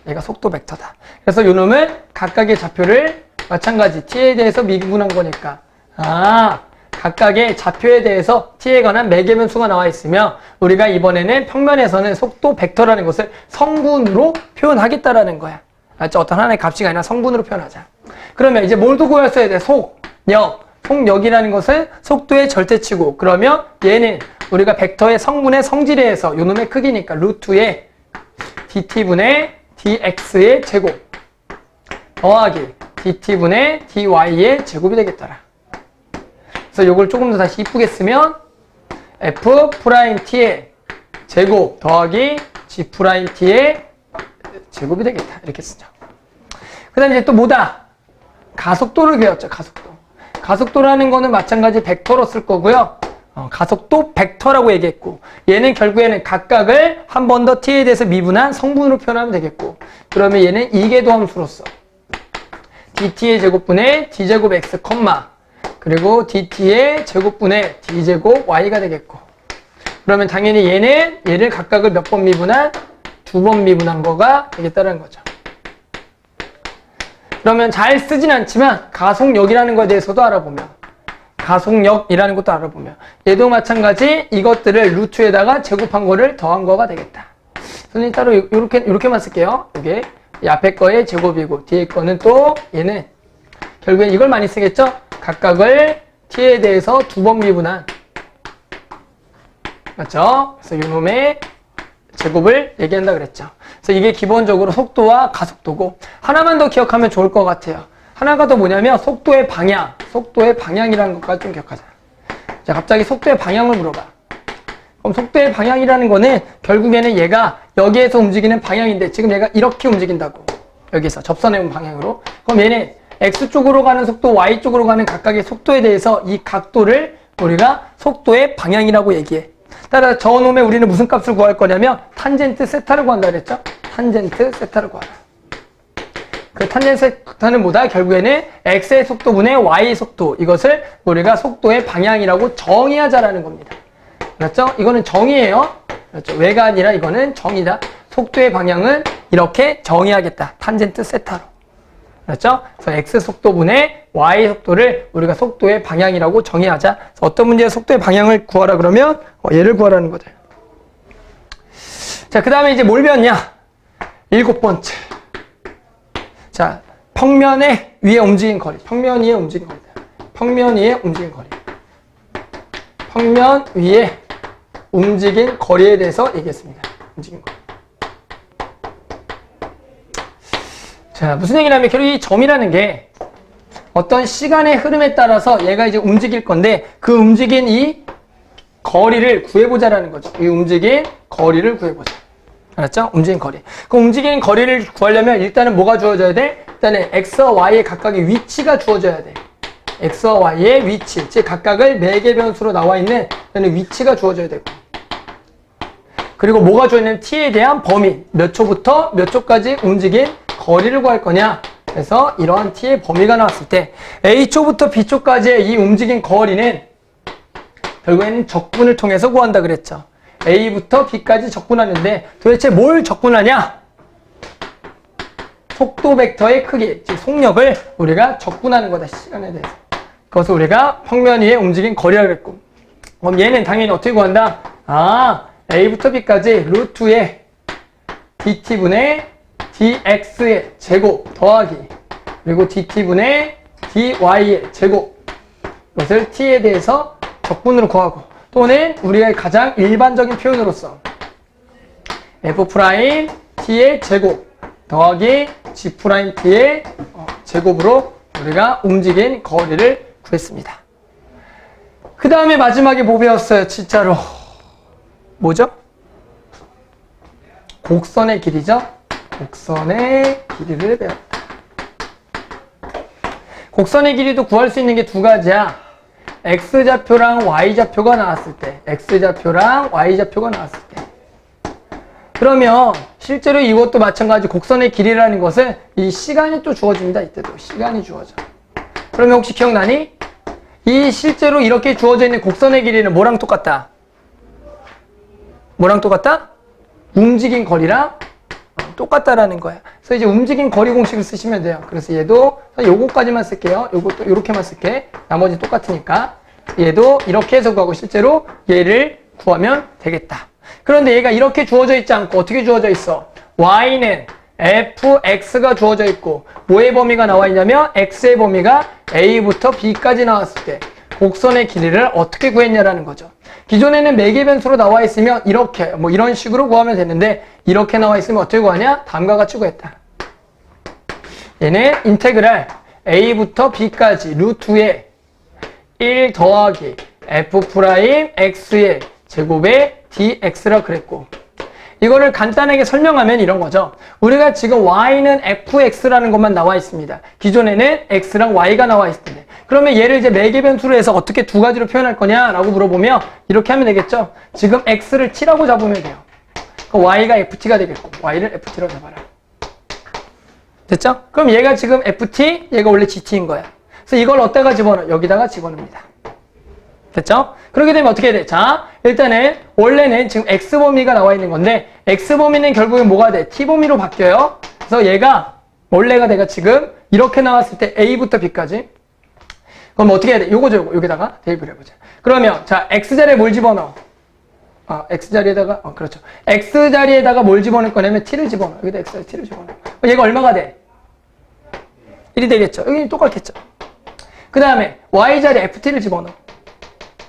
[SPEAKER 1] 얘가 속도 벡터다. 그래서 요놈은 각각의 좌표를 마찬가지 t에 대해서 미분한 거니까, 각각의 좌표에 대해서 t에 관한 매개변수가 나와 있으며 우리가 이번에는 평면에서는 속도 벡터라는 것을 성분으로 표현하겠다라는 거야. 알죠? 어떤 하나의 값이 아니라 성분으로 표현하자. 그러면 이제 뭘도 구했어야 돼? 속력이라는 것은 속도의 절대치고, 그러면 얘는 우리가 벡터의 성분의 성질에 의해서 요놈의 크기니까 루트의 dt분의 dx의 제곱 더하기 dt분의 dy의 제곱이 되겠더라. 그래서 요걸 조금 더 다시 이쁘게 쓰면 f't의 제곱 더하기 g't의 제곱이 되겠다. 이렇게 쓰죠. 그 다음에 이제 또 뭐다? 가속도를 배웠죠. 가속도라는 거는 마찬가지 벡터로 쓸 거고요. 가속도 벡터라고 얘기했고, 얘는 결국에는 각각을 한 번 더 t에 대해서 미분한 성분으로 표현하면 되겠고, 그러면 얘는 이계도 함수로서 dt의 제곱분의 d제곱 x, 그리고 dt의 제곱분의 d제곱 y가 되겠고, 그러면 당연히 얘를 각각을 몇 번 미분한? 두 번 미분한 거가 되겠다는 거죠. 그러면 잘 쓰진 않지만 가속력이라는 거에 대해서도 알아보면, 가속력이라는 것도 알아보면 얘도 마찬가지 이것들을 루트에다가 제곱한 거를 더한 거가 되겠다. 선생님 따로 이렇게만 쓸게요. 이게 이 앞에 거의 제곱이고 뒤에 거는 또 얘는 결국엔 이걸 많이 쓰겠죠? 각각을 t에 대해서 두 번 미분한, 맞죠? 그래서 이놈의 제곱을 얘기한다 그랬죠. 그래서 이게 기본적으로 속도와 가속도고, 하나만 더 기억하면 좋을 것 같아요. 하나가 더 뭐냐면 속도의 방향이라는 것까지 좀 기억하자. 자, 갑자기 속도의 방향을 물어봐. 그럼 속도의 방향이라는 거는 결국에는 얘가 여기에서 움직이는 방향인데 지금 얘가 이렇게 움직인다고. 여기서 접선해 온 방향으로. 그럼 얘는 X쪽으로 가는 속도, Y쪽으로 가는 각각의 속도에 대해서 이 각도를 우리가 속도의 방향이라고 얘기해. 따라서 저 놈에 우리는 무슨 값을 구할 거냐면 탄젠트 세타를 구한다 그랬죠? 탄젠트 세타를 구하라. 그 탄젠트 세타는 뭐다? 결국에는 x의 속도분의 y의 속도, 이것을 우리가 속도의 방향이라고 정의하자라는 겁니다. 그렇죠? 이거는 정의예요. 그렇죠? 왜가 아니라 이거는 정의다. 속도의 방향은 이렇게 정의하겠다. 탄젠트 세타로. 그렇죠? 그래서 x 속도분의 y 속도를 우리가 속도의 방향이라고 정의하자. 그래서 어떤 문제의 속도의 방향을 구하라 그러면 얘를 구하라는 거죠. 자, 그 다음에 이제 뭘 배웠냐? 7번째. 자, 평면 위에 움직인 거리. 평면 위에 움직인 거리다. 평면 위에 움직인 거리. 평면 위에 움직인 거리에 대해서 얘기했습니다. 움직인 거리. 자, 무슨 얘기냐면 결국 이 점이라는 게 어떤 시간의 흐름에 따라서 얘가 이제 움직일 건데 그 움직인 이 거리를 구해보자라는 거죠. 이 움직인 거리를 구해보자. 알았죠? 움직인 거리. 그 움직인 거리를 구하려면 일단은 뭐가 주어져야 돼? 일단은 x와 y의 각각의 위치가 주어져야 돼. x와 y의 위치, 즉 각각을 매개 변수로 나와 있는 위치가 주어져야 되고, 그리고 뭐가 주어있는 t에 대한 범위, 몇 초부터 몇 초까지 움직인 거리를 구할 거냐. 그래서 이러한 t의 범위가 나왔을 때 a초부터 b초까지의 이 움직인 거리는 결국에는 적분을 통해서 구한다 그랬죠. a부터 b까지 적분하는데 도대체 뭘 적분하냐? 속도 벡터의 크기, 즉 속력을 우리가 적분하는 거다. 시간에 대해서. 그것을 우리가 평면 위에 움직인 거리라고 했고, 그럼 얘는 당연히 어떻게 구한다? a부터 b까지 루트의 dt분의 dx의 제곱 더하기 그리고 dt분의 dy의 제곱, 이것을 t에 대해서 적분으로 구하고, 또는 우리가 가장 일반적인 표현으로서 f't의 제곱 더하기 g't의 제곱으로 우리가 움직인 거리를 구했습니다. 그 다음에 마지막에 뭐 배웠어요? 진짜로. 뭐죠? 곡선의 길이죠? 곡선의 길이를 배웠다. 곡선의 길이도 구할 수 있는 게 두 가지야. X좌표랑 Y좌표가 나왔을 때. X좌표랑 Y좌표가 나왔을 때. 그러면 실제로 이것도 마찬가지 곡선의 길이라는 것은 이 시간이 또 주어집니다. 이때도 시간이 주어져. 그러면 혹시 기억나니? 이 실제로 이렇게 주어져 있는 곡선의 길이는 뭐랑 똑같다? 뭐랑 똑같다? 움직인 거리랑 똑같다라는 거야. 그래서 이제 움직인 거리 공식을 쓰시면 돼요. 그래서 얘도 요거까지만 쓸게요. 요것도 요렇게만 쓸게. 나머지 똑같으니까. 얘도 이렇게 해서 구하고 실제로 얘를 구하면 되겠다. 그런데 얘가 이렇게 주어져 있지 않고 어떻게 주어져 있어? y는 fx가 주어져 있고 뭐의 범위가 나와 있냐면 x의 범위가 a부터 b까지 나왔을 때 곡선의 길이를 어떻게 구했냐라는 거죠. 기존에는 매개 변수로 나와 있으면 이렇게 뭐 이런 식으로 구하면 되는데 이렇게 나와 있으면 어떻게 구하냐? 다음과 같이 구했다. 얘는 인테그랄 a부터 b까지 루트에 1 더하기 f'x의 제곱에 dx라 그랬고 이거를 간단하게 설명하면 이런 거죠. 우리가 지금 y는 fx라는 것만 나와 있습니다. 기존에는 x랑 y가 나와 있을 텐데 그러면 얘를 이제 매개 변수로 해서 어떻게 두 가지로 표현할 거냐라고 물어보면 이렇게 하면 되겠죠. 지금 x를 t라고 잡으면 돼요. 그럼 y가 ft가 되겠고 y를 ft로 잡아라. 됐죠? 그럼 얘가 지금 ft, 얘가 원래 gt인 거야. 그래서 이걸 어디다가 집어넣어? 여기다가 집어넣습니다. 됐죠? 그렇게 되면 어떻게 돼? 자, 일단은 원래는 지금 x범위가 나와 있는 건데 x범위는 결국엔 뭐가 돼? t범위로 바뀌어요. 그래서 얘가 원래가 내가 지금 이렇게 나왔을 때 a부터 b까지 그럼 어떻게 해야 돼? 요거죠, 요거. 여기다가 대입을 해보자. 그러면 자, x자리에 뭘 집어넣어? x자리에다가 그렇죠. x자리에다가 뭘 집어넣을 거냐면 t를 집어넣어. 여기다 x자리 t를 집어넣어. 얘가 얼마가 돼? 1이 되겠죠. 여기 똑같겠죠. 그 다음에 y자리에 ft를 집어넣어.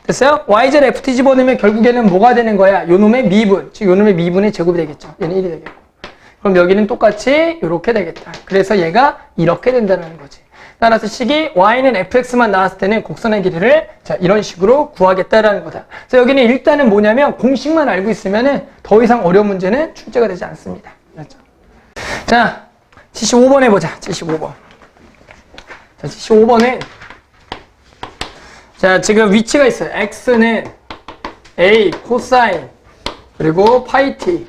[SPEAKER 1] 됐어요? y자리에 ft 집어넣으면 결국에는 뭐가 되는 거야? 요놈의 미분, 즉 요놈의 미분의 제곱이 되겠죠. 얘는 1이 되겠고. 그럼 여기는 똑같이 이렇게 되겠다. 그래서 얘가 이렇게 된다는 거지. 따라서 식이 y는 fx만 나왔을 때는 곡선의 길이를 자 이런 식으로 구하겠다라는 거다. 그래서 여기는 일단은 뭐냐면 공식만 알고 있으면은 더 이상 어려운 문제는 출제가 되지 않습니다. 맞죠? 자, 75번 해보자. 75번. 자, 75번은 자, 지금 위치가 있어요. x는 a 코사인 그리고 파이 t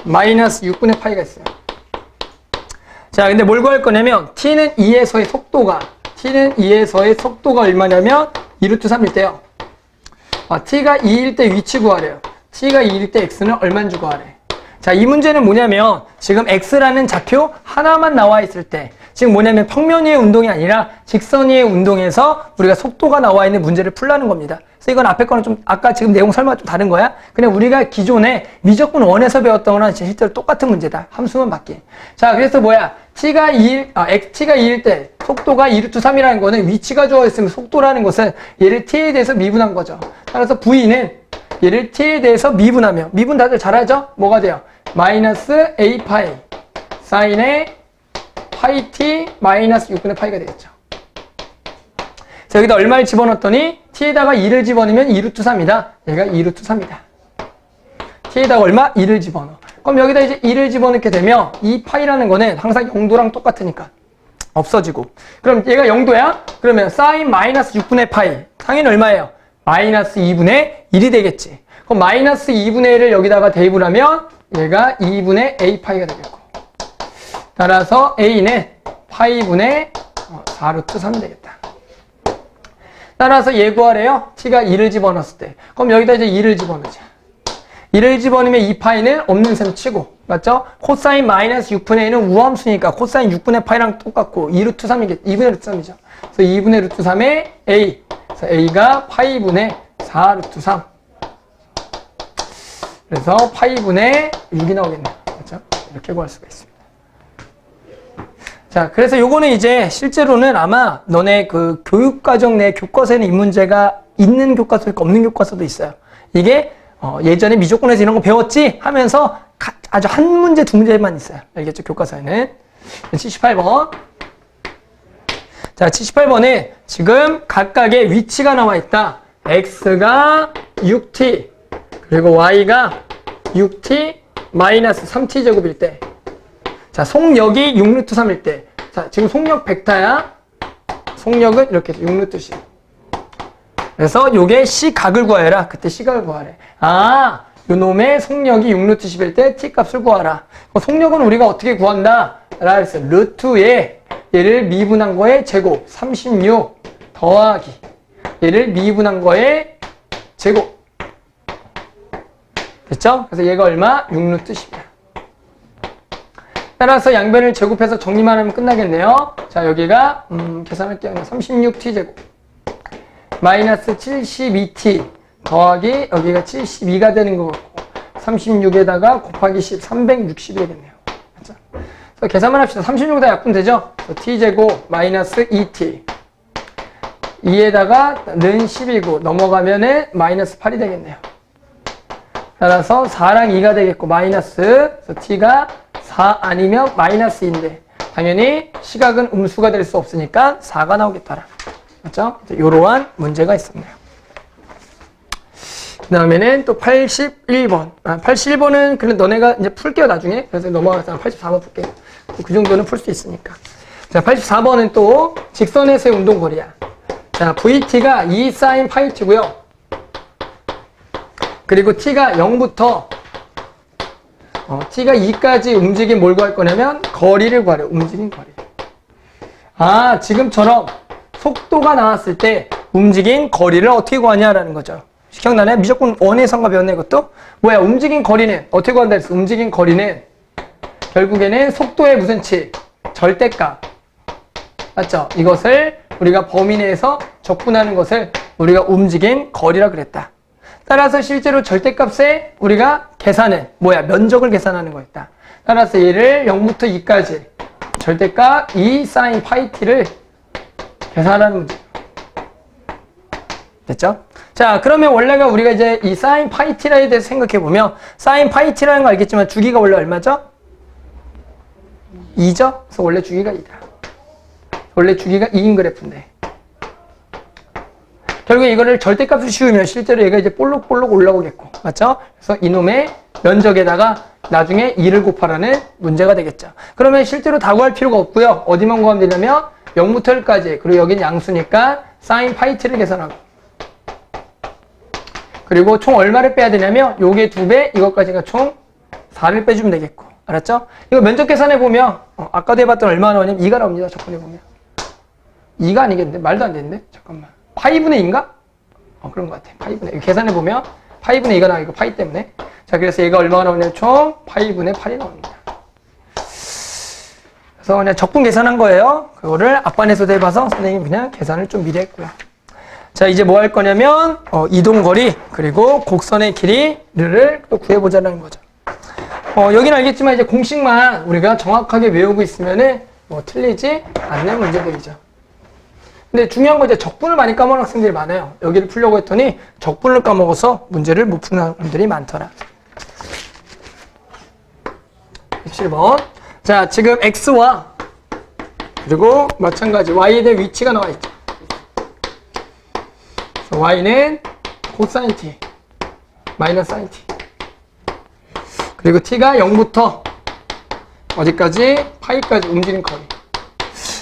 [SPEAKER 1] 마이너스 6분의 파이가 있어요. 자, 근데 뭘 구할 거냐면 t는 2에서의 속도가 얼마냐면 2루트 3일 때요. t가 2일 때 위치 구하래요. t가 2일 때 x는 얼마인지 구하래. 자, 이 문제는 뭐냐면 지금 x라는 좌표 하나만 나와 있을 때 지금 뭐냐면 평면 위의 운동이 아니라 직선 위의 운동에서 우리가 속도가 나와 있는 문제를 풀라는 겁니다. 그래서 이건 앞에 거는 좀 아까 지금 내용 설명가 좀 다른 거야. 그냥 우리가 기존에 미적분 1에서 배웠던 거랑 실제로 똑같은 문제다. 함수만 바뀌. 자, 그래서 뭐야? t가 2일 때 속도가 2루트 3이라는 거는 위치가 주어 있으면 속도라는 것은 얘를 t에 대해서 미분한 거죠. 따라서 v는 얘를 t에 대해서 미분하면 미분 다들 잘 알죠? 뭐가 돼요? 마이너스 a 파이 사인의 파이 t 마이너스 6분의 파이가 되겠죠. 자, 여기다 얼마를 집어넣었더니 t에다가 2를 집어넣으면 2루트 3이다. 얘가 2루트 3이다. t에다가 얼마? 2를 집어넣어. 그럼 여기다 이제 2를 집어넣게 되면 이 파이라는 거는 항상 0도랑 똑같으니까 없어지고. 그럼 얘가 0도야? 그러면 사인 마이너스 6분의 파이. 당연히 얼마예요? 마이너스 2분의 1이 되겠지. 그럼 마이너스 2분의 1을 여기다가 대입을 하면 얘가 2분의 a 파이가 되겠고. 따라서 a는 파이분의 4루트 3이 되겠다. 따라서 얘 구하래요. t가 2를 집어넣었을 때. 그럼 여기다 이제 2를 집어넣자. 2를 집어넣으면 2파이는 없는 셈 치고. 맞죠? 코사인 마이너스 6분의 1은 우함수니까 코사인 6분의 파이랑 똑같고 2루트 3이겠죠. 2분의 루트 3이죠. 그래서 2분의 루트 3의 a. 그래서 a가 파이분의 4루트 3. 그래서 파이분의 6이 나오겠네요. 그렇죠? 이렇게 구할 수가 있습니다. 자, 그래서 요거는 이제 실제로는 아마 너네 그 교육과정 내 교과서에는 이 문제가 있는 교과서도 있고 없는 교과서도 있어요. 이게 예전에 미적분에서 이런 거 배웠지? 하면서 아주 한 문제, 두 문제만 있어요. 알겠죠? 교과서에는. 78번. 자, 78번에 지금 각각의 위치가 나와 있다. x가 6t, 그리고 y가 6t 마이너스 3t 제곱일 때. 자, 속력이 6루트 3일 때. 자, 지금 속력 벡터야. 속력은 이렇게 6루트 10. 그래서 요게 C각을 구하여라. 그때 C각을 구하래. 아, 요 놈의 속력이 6루트 10일 때 T값을 구하라. 속력은 우리가 어떻게 구한다? 라고 했어요. 루트에 얘를 미분한 거의 제곱 36 더하기 얘를 미분한 거의 제곱. 됐죠? 그래서 얘가 얼마? 6루트 10이야. 따라서 양변을 제곱해서 정리만 하면 끝나겠네요. 자, 여기가 계산할게요. 36t 제곱 마이너스 72t 더하기 여기가 72가 되는 거 같고 36에다가 곱하기 10 360이 되겠네요. 맞죠? 그래서 계산만 합시다. 36에다 약분 되죠? t 제곱 마이너스 2t 2에다가 는 10이고 넘어가면은 마이너스 8이 되겠네요. 따라서 4랑 2가 되겠고 마이너스, 그래서 t가 4 아니면 마이너스 2인데 당연히 시각은 음수가 될 수 없으니까 4가 나오겠더라. 맞죠? 이러한 문제가 있었네요. 그 다음에는 또 81번. 81번은 그냥 너네가 이제 풀게요, 나중에. 그래서 넘어가서 84번 풀게요. 그 정도는 풀 수 있으니까. 자, 84번은 또 직선에서의 운동거리야. 자, VT가 2 sin 파이 t고요. 그리고 t가 0부터 t가 2까지 움직임 뭘 구할 거냐면 거리를 구하려. 움직임 거리. 아, 지금처럼 속도가 나왔을 때 움직인 거리를 어떻게 구하냐라는 거죠. 기억나네? 무조건 원의 성과 변해 이것도? 뭐야? 움직인 거리는 어떻게 구한다 했어? 움직인 거리는 결국에는 속도의 무슨 치? 절대값. 맞죠? 이것을 우리가 범위 내에서 적분하는 것을 우리가 움직인 거리라 그랬다. 따라서 실제로 절대값에 우리가 계산은 뭐야? 면적을 계산하는 거였다. 따라서 얘를 0부터 2까지 절대값 2 sin 파이 t를 계산하는 문제. 됐죠? 자, 그러면 원래가 우리가 이제 이 sin 파이 t에 대해서 생각해 보면 sin 파이 t라는 거 알겠지만 주기가 원래 얼마죠? 2죠? 그래서 원래 주기가 2다. 원래 주기가 2인 그래프인데 결국에 이거를 절대값을 씌우면 실제로 얘가 이제 볼록볼록 올라오겠고, 맞죠? 그래서 이놈의 면적에다가 나중에 2를 곱하라는 문제가 되겠죠. 그러면 실제로 다 구할 필요가 없고요. 어디만 구하면 되냐면 0부터 1까지, 그리고 여긴 양수니까 sin 파이 t를 계산하고, 그리고 총 얼마를 빼야 되냐면 요게 2배, 이것까지가 총 4를 빼주면 되겠고, 알았죠? 이거 면적 계산해 보면 아까도 해봤던 얼마 나오냐면 2가 나옵니다. 적분해 보면 2가 아니겠는데? 말도 안 되는데? 잠깐만, 파이분의 2인가? 그런 것 같아. 파이분의 2. 계산해 보면 파이분의 2가 나오고 파이 때문에. 자, 그래서 얘가 얼마가 나오냐면 총 파이분의 8이 나옵니다. 그래서 그냥 적분 계산한 거예요. 그거를 앞반에서도 해봐서 선생님이 그냥 계산을 좀 미리 했고요. 자, 이제 뭐 할 거냐면 이동거리 그리고 곡선의 길이를 또 구해보자는 거죠. 여기는 알겠지만 이제 공식만 우리가 정확하게 외우고 있으면은 뭐 틀리지 않는 문제들이죠. 근데 중요한 건 이제 적분을 많이 까먹는 학생들이 많아요. 여기를 풀려고 했더니 적분을 까먹어서 문제를 못 푸는 학생들이 많더라. 17번. 자, 지금 x와 그리고 마찬가지 y에 대한 위치가 나와 있죠. 그래서 y는 코사인 t 마이너스 사인 t 그리고 t가 0부터 어디까지? 파이까지 움직이는 거리.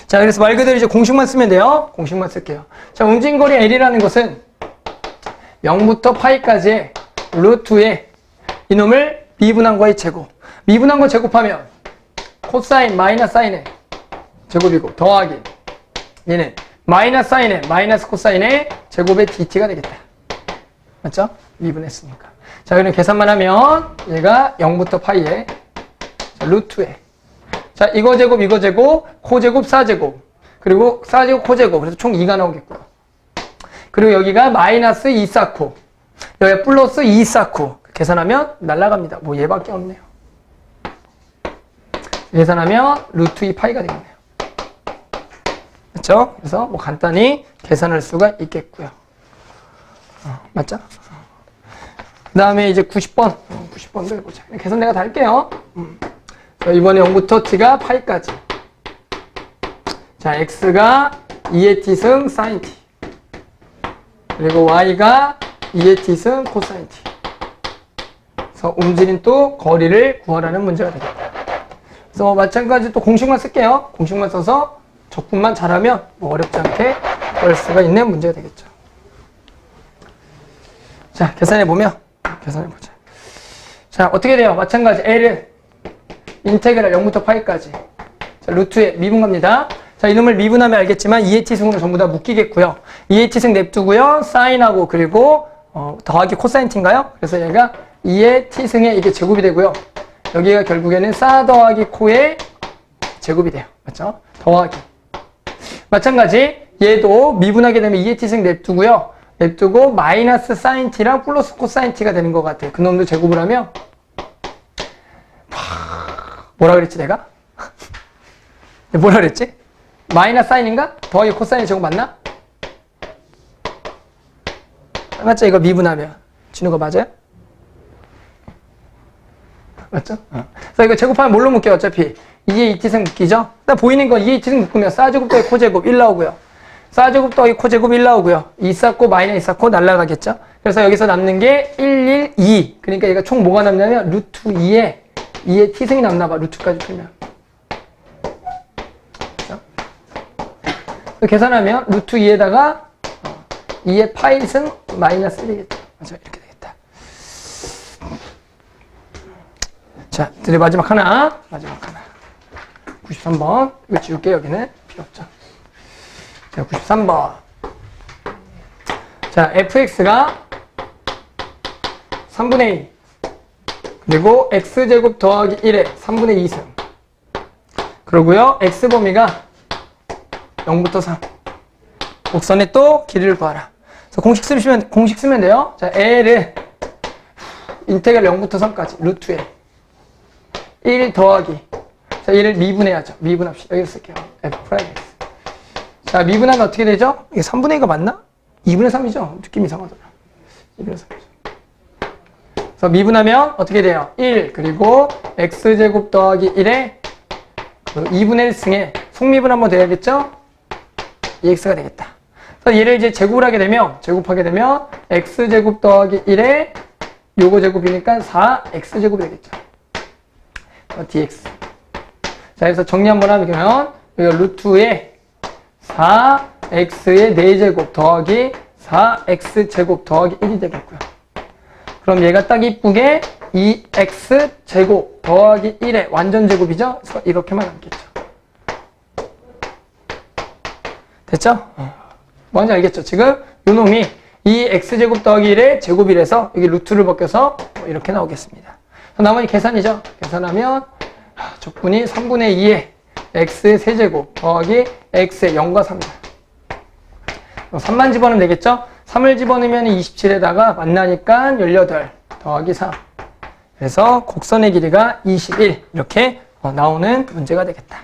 [SPEAKER 1] 자, 그래서 말 그대로 이제 공식만 쓰면 돼요. 공식만 쓸게요. 자, 움직임 거리 L이라는 것은 0부터 파이까지의 루트에 이놈을 미분한 거의 제곱. 미분한 거 제곱하면 코사인 마이너스 사인의 제곱이고 더하기 얘는 마이너스 사인의 마이너스 코사인의 제곱의 dt가 되겠다. 맞죠? 미분했으니까. 자, 그럼 계산만 하면 얘가 0부터 파이에 루트에 자, 이거 제곱, 이거 제곱, 코제곱, 사제곱. 그리고 사제곱, 코제곱. 그래서 총 2가 나오겠고요. 그리고 여기가 마이너스 2 사코. 여기 플러스 2 사코. 계산하면 날라갑니다. 뭐 얘밖에 없네요. 계산하면 루트 2 파이가 되겠네요. 그렇죠? 그래서 뭐 간단히 계산할 수가 있겠고요. 맞죠? 그 다음에 이제 90번. 90번도 해보자. 계산 내가 다 할게요. 자, 이번에 0부터 t가 파이까지. 자, x가 2의 t승 sin t. 그리고 y가 2의 t승 코사인 t. 그래서 움직인 또 거리를 구하라는 문제가 되겠다. 그래서 마찬가지 또 공식만 쓸게요. 공식만 써서 적분만 잘하면 뭐 어렵지 않게 할 수가 있는 문제가 되겠죠. 자, 계산해보자. 자, 어떻게 돼요? 마찬가지 L은 인테그랄 0부터 파이까지. 자, 루트에 미분 갑니다. 자, 이놈을 미분하면 알겠지만 2의 t승으로 전부 다 묶이겠고요. 2의 t승 냅두고요. 사인하고 그리고 더하기 코사인 t인가요? 그래서 얘가 2의 t승에 이게 제곱이 되고요. 여기가 결국에는 사 더하기 코의 제곱이 돼요. 맞죠? 더하기. 마찬가지 얘도 미분하게 되면 2의 t승 냅두고요. 냅두고 마이너스 사인 t랑 플러스 코사인 t가 되는 것 같아요. 그놈도 제곱을 하면 뭐라 그랬지 내가? 뭐라 그랬지? 마이너스 사인인가? 더하기 코사인 제곱 맞나? 맞죠? 이거 미분하면 진우가 맞아요? 맞죠? 그래서 이거 제곱하면 뭘로 묶여요? 어차피 2의 2t승 묶이죠? 일단 보이는 건 2의 2t승 묶으면 사제곱 더하기 코제곱 1 나오고요. 사제곱 더하기 코제곱 1 나오고요. 2 쌓고 마이너스 2 쌓고 날라가겠죠? 그래서 여기서 남는 게 1, 1, 2. 그러니까 얘가 총 뭐가 남냐면 루트 2의 t승이 남나봐. 루트까지 풀면. 그렇죠? 계산하면 루트 2에다가 2의 파이승 마이너스 1이겠죠. 맞아, 이렇게 되겠다. 자, 드디어 마지막 하나. 93번. 이거 지울게, 여기는. 필요 없죠. 자, 93번. 자, fx가 3분의 2. 그리고 x제곱 더하기 1에 3분의 2승. 그러고요, x범위가 0부터 3. 곡선의 또 길이를 구하라. 그래서 공식 쓰면 돼요. 자, L은 인테그랄 0부터 3까지 루트에 1 더하기. 자, 얘를 미분해야죠. 미분합시다. 여기서 쓸게요. f 프라임 x. 자, 미분하면 어떻게 되죠? 이게 3분의 2가 맞나? 2분의 3이죠? 느낌이 이상하더라. 2분의 3이죠. 그래서 미분하면 어떻게 돼요? 1 그리고 x제곱 더하기 1에 2분의 1승에 속미분 한번 돼야겠죠? 2x가 되겠다. 그래서 얘를 이제 제곱하게 되면 x제곱 더하기 1에 요거 제곱이니까 4x제곱이 되겠죠. dx. 자, 그래서 정리 한번 하면 여기 루트에 4x의 4제곱 더하기 4x제곱 더하기 1이 되겠고요. 그럼 얘가 딱 이쁘게 2x제곱 더하기 1의 완전 제곱이죠? 그래서 이렇게만 남겠죠. 됐죠? 뭔지 알겠죠? 지금 요 놈이 2x제곱 더하기 1의 제곱이라서 여기 루트를 벗겨서 이렇게 나오겠습니다. 나머지 계산이죠? 계산하면 적분이 3분의 2의 x의 세제곱 더하기 x의 0과 3이다. 3만 집어넣으면 되겠죠? 3을 집어넣으면 27에다가 만나니까 18 더하기 3. 그래서 곡선의 길이가 21 이렇게 나오는 문제가 되겠다.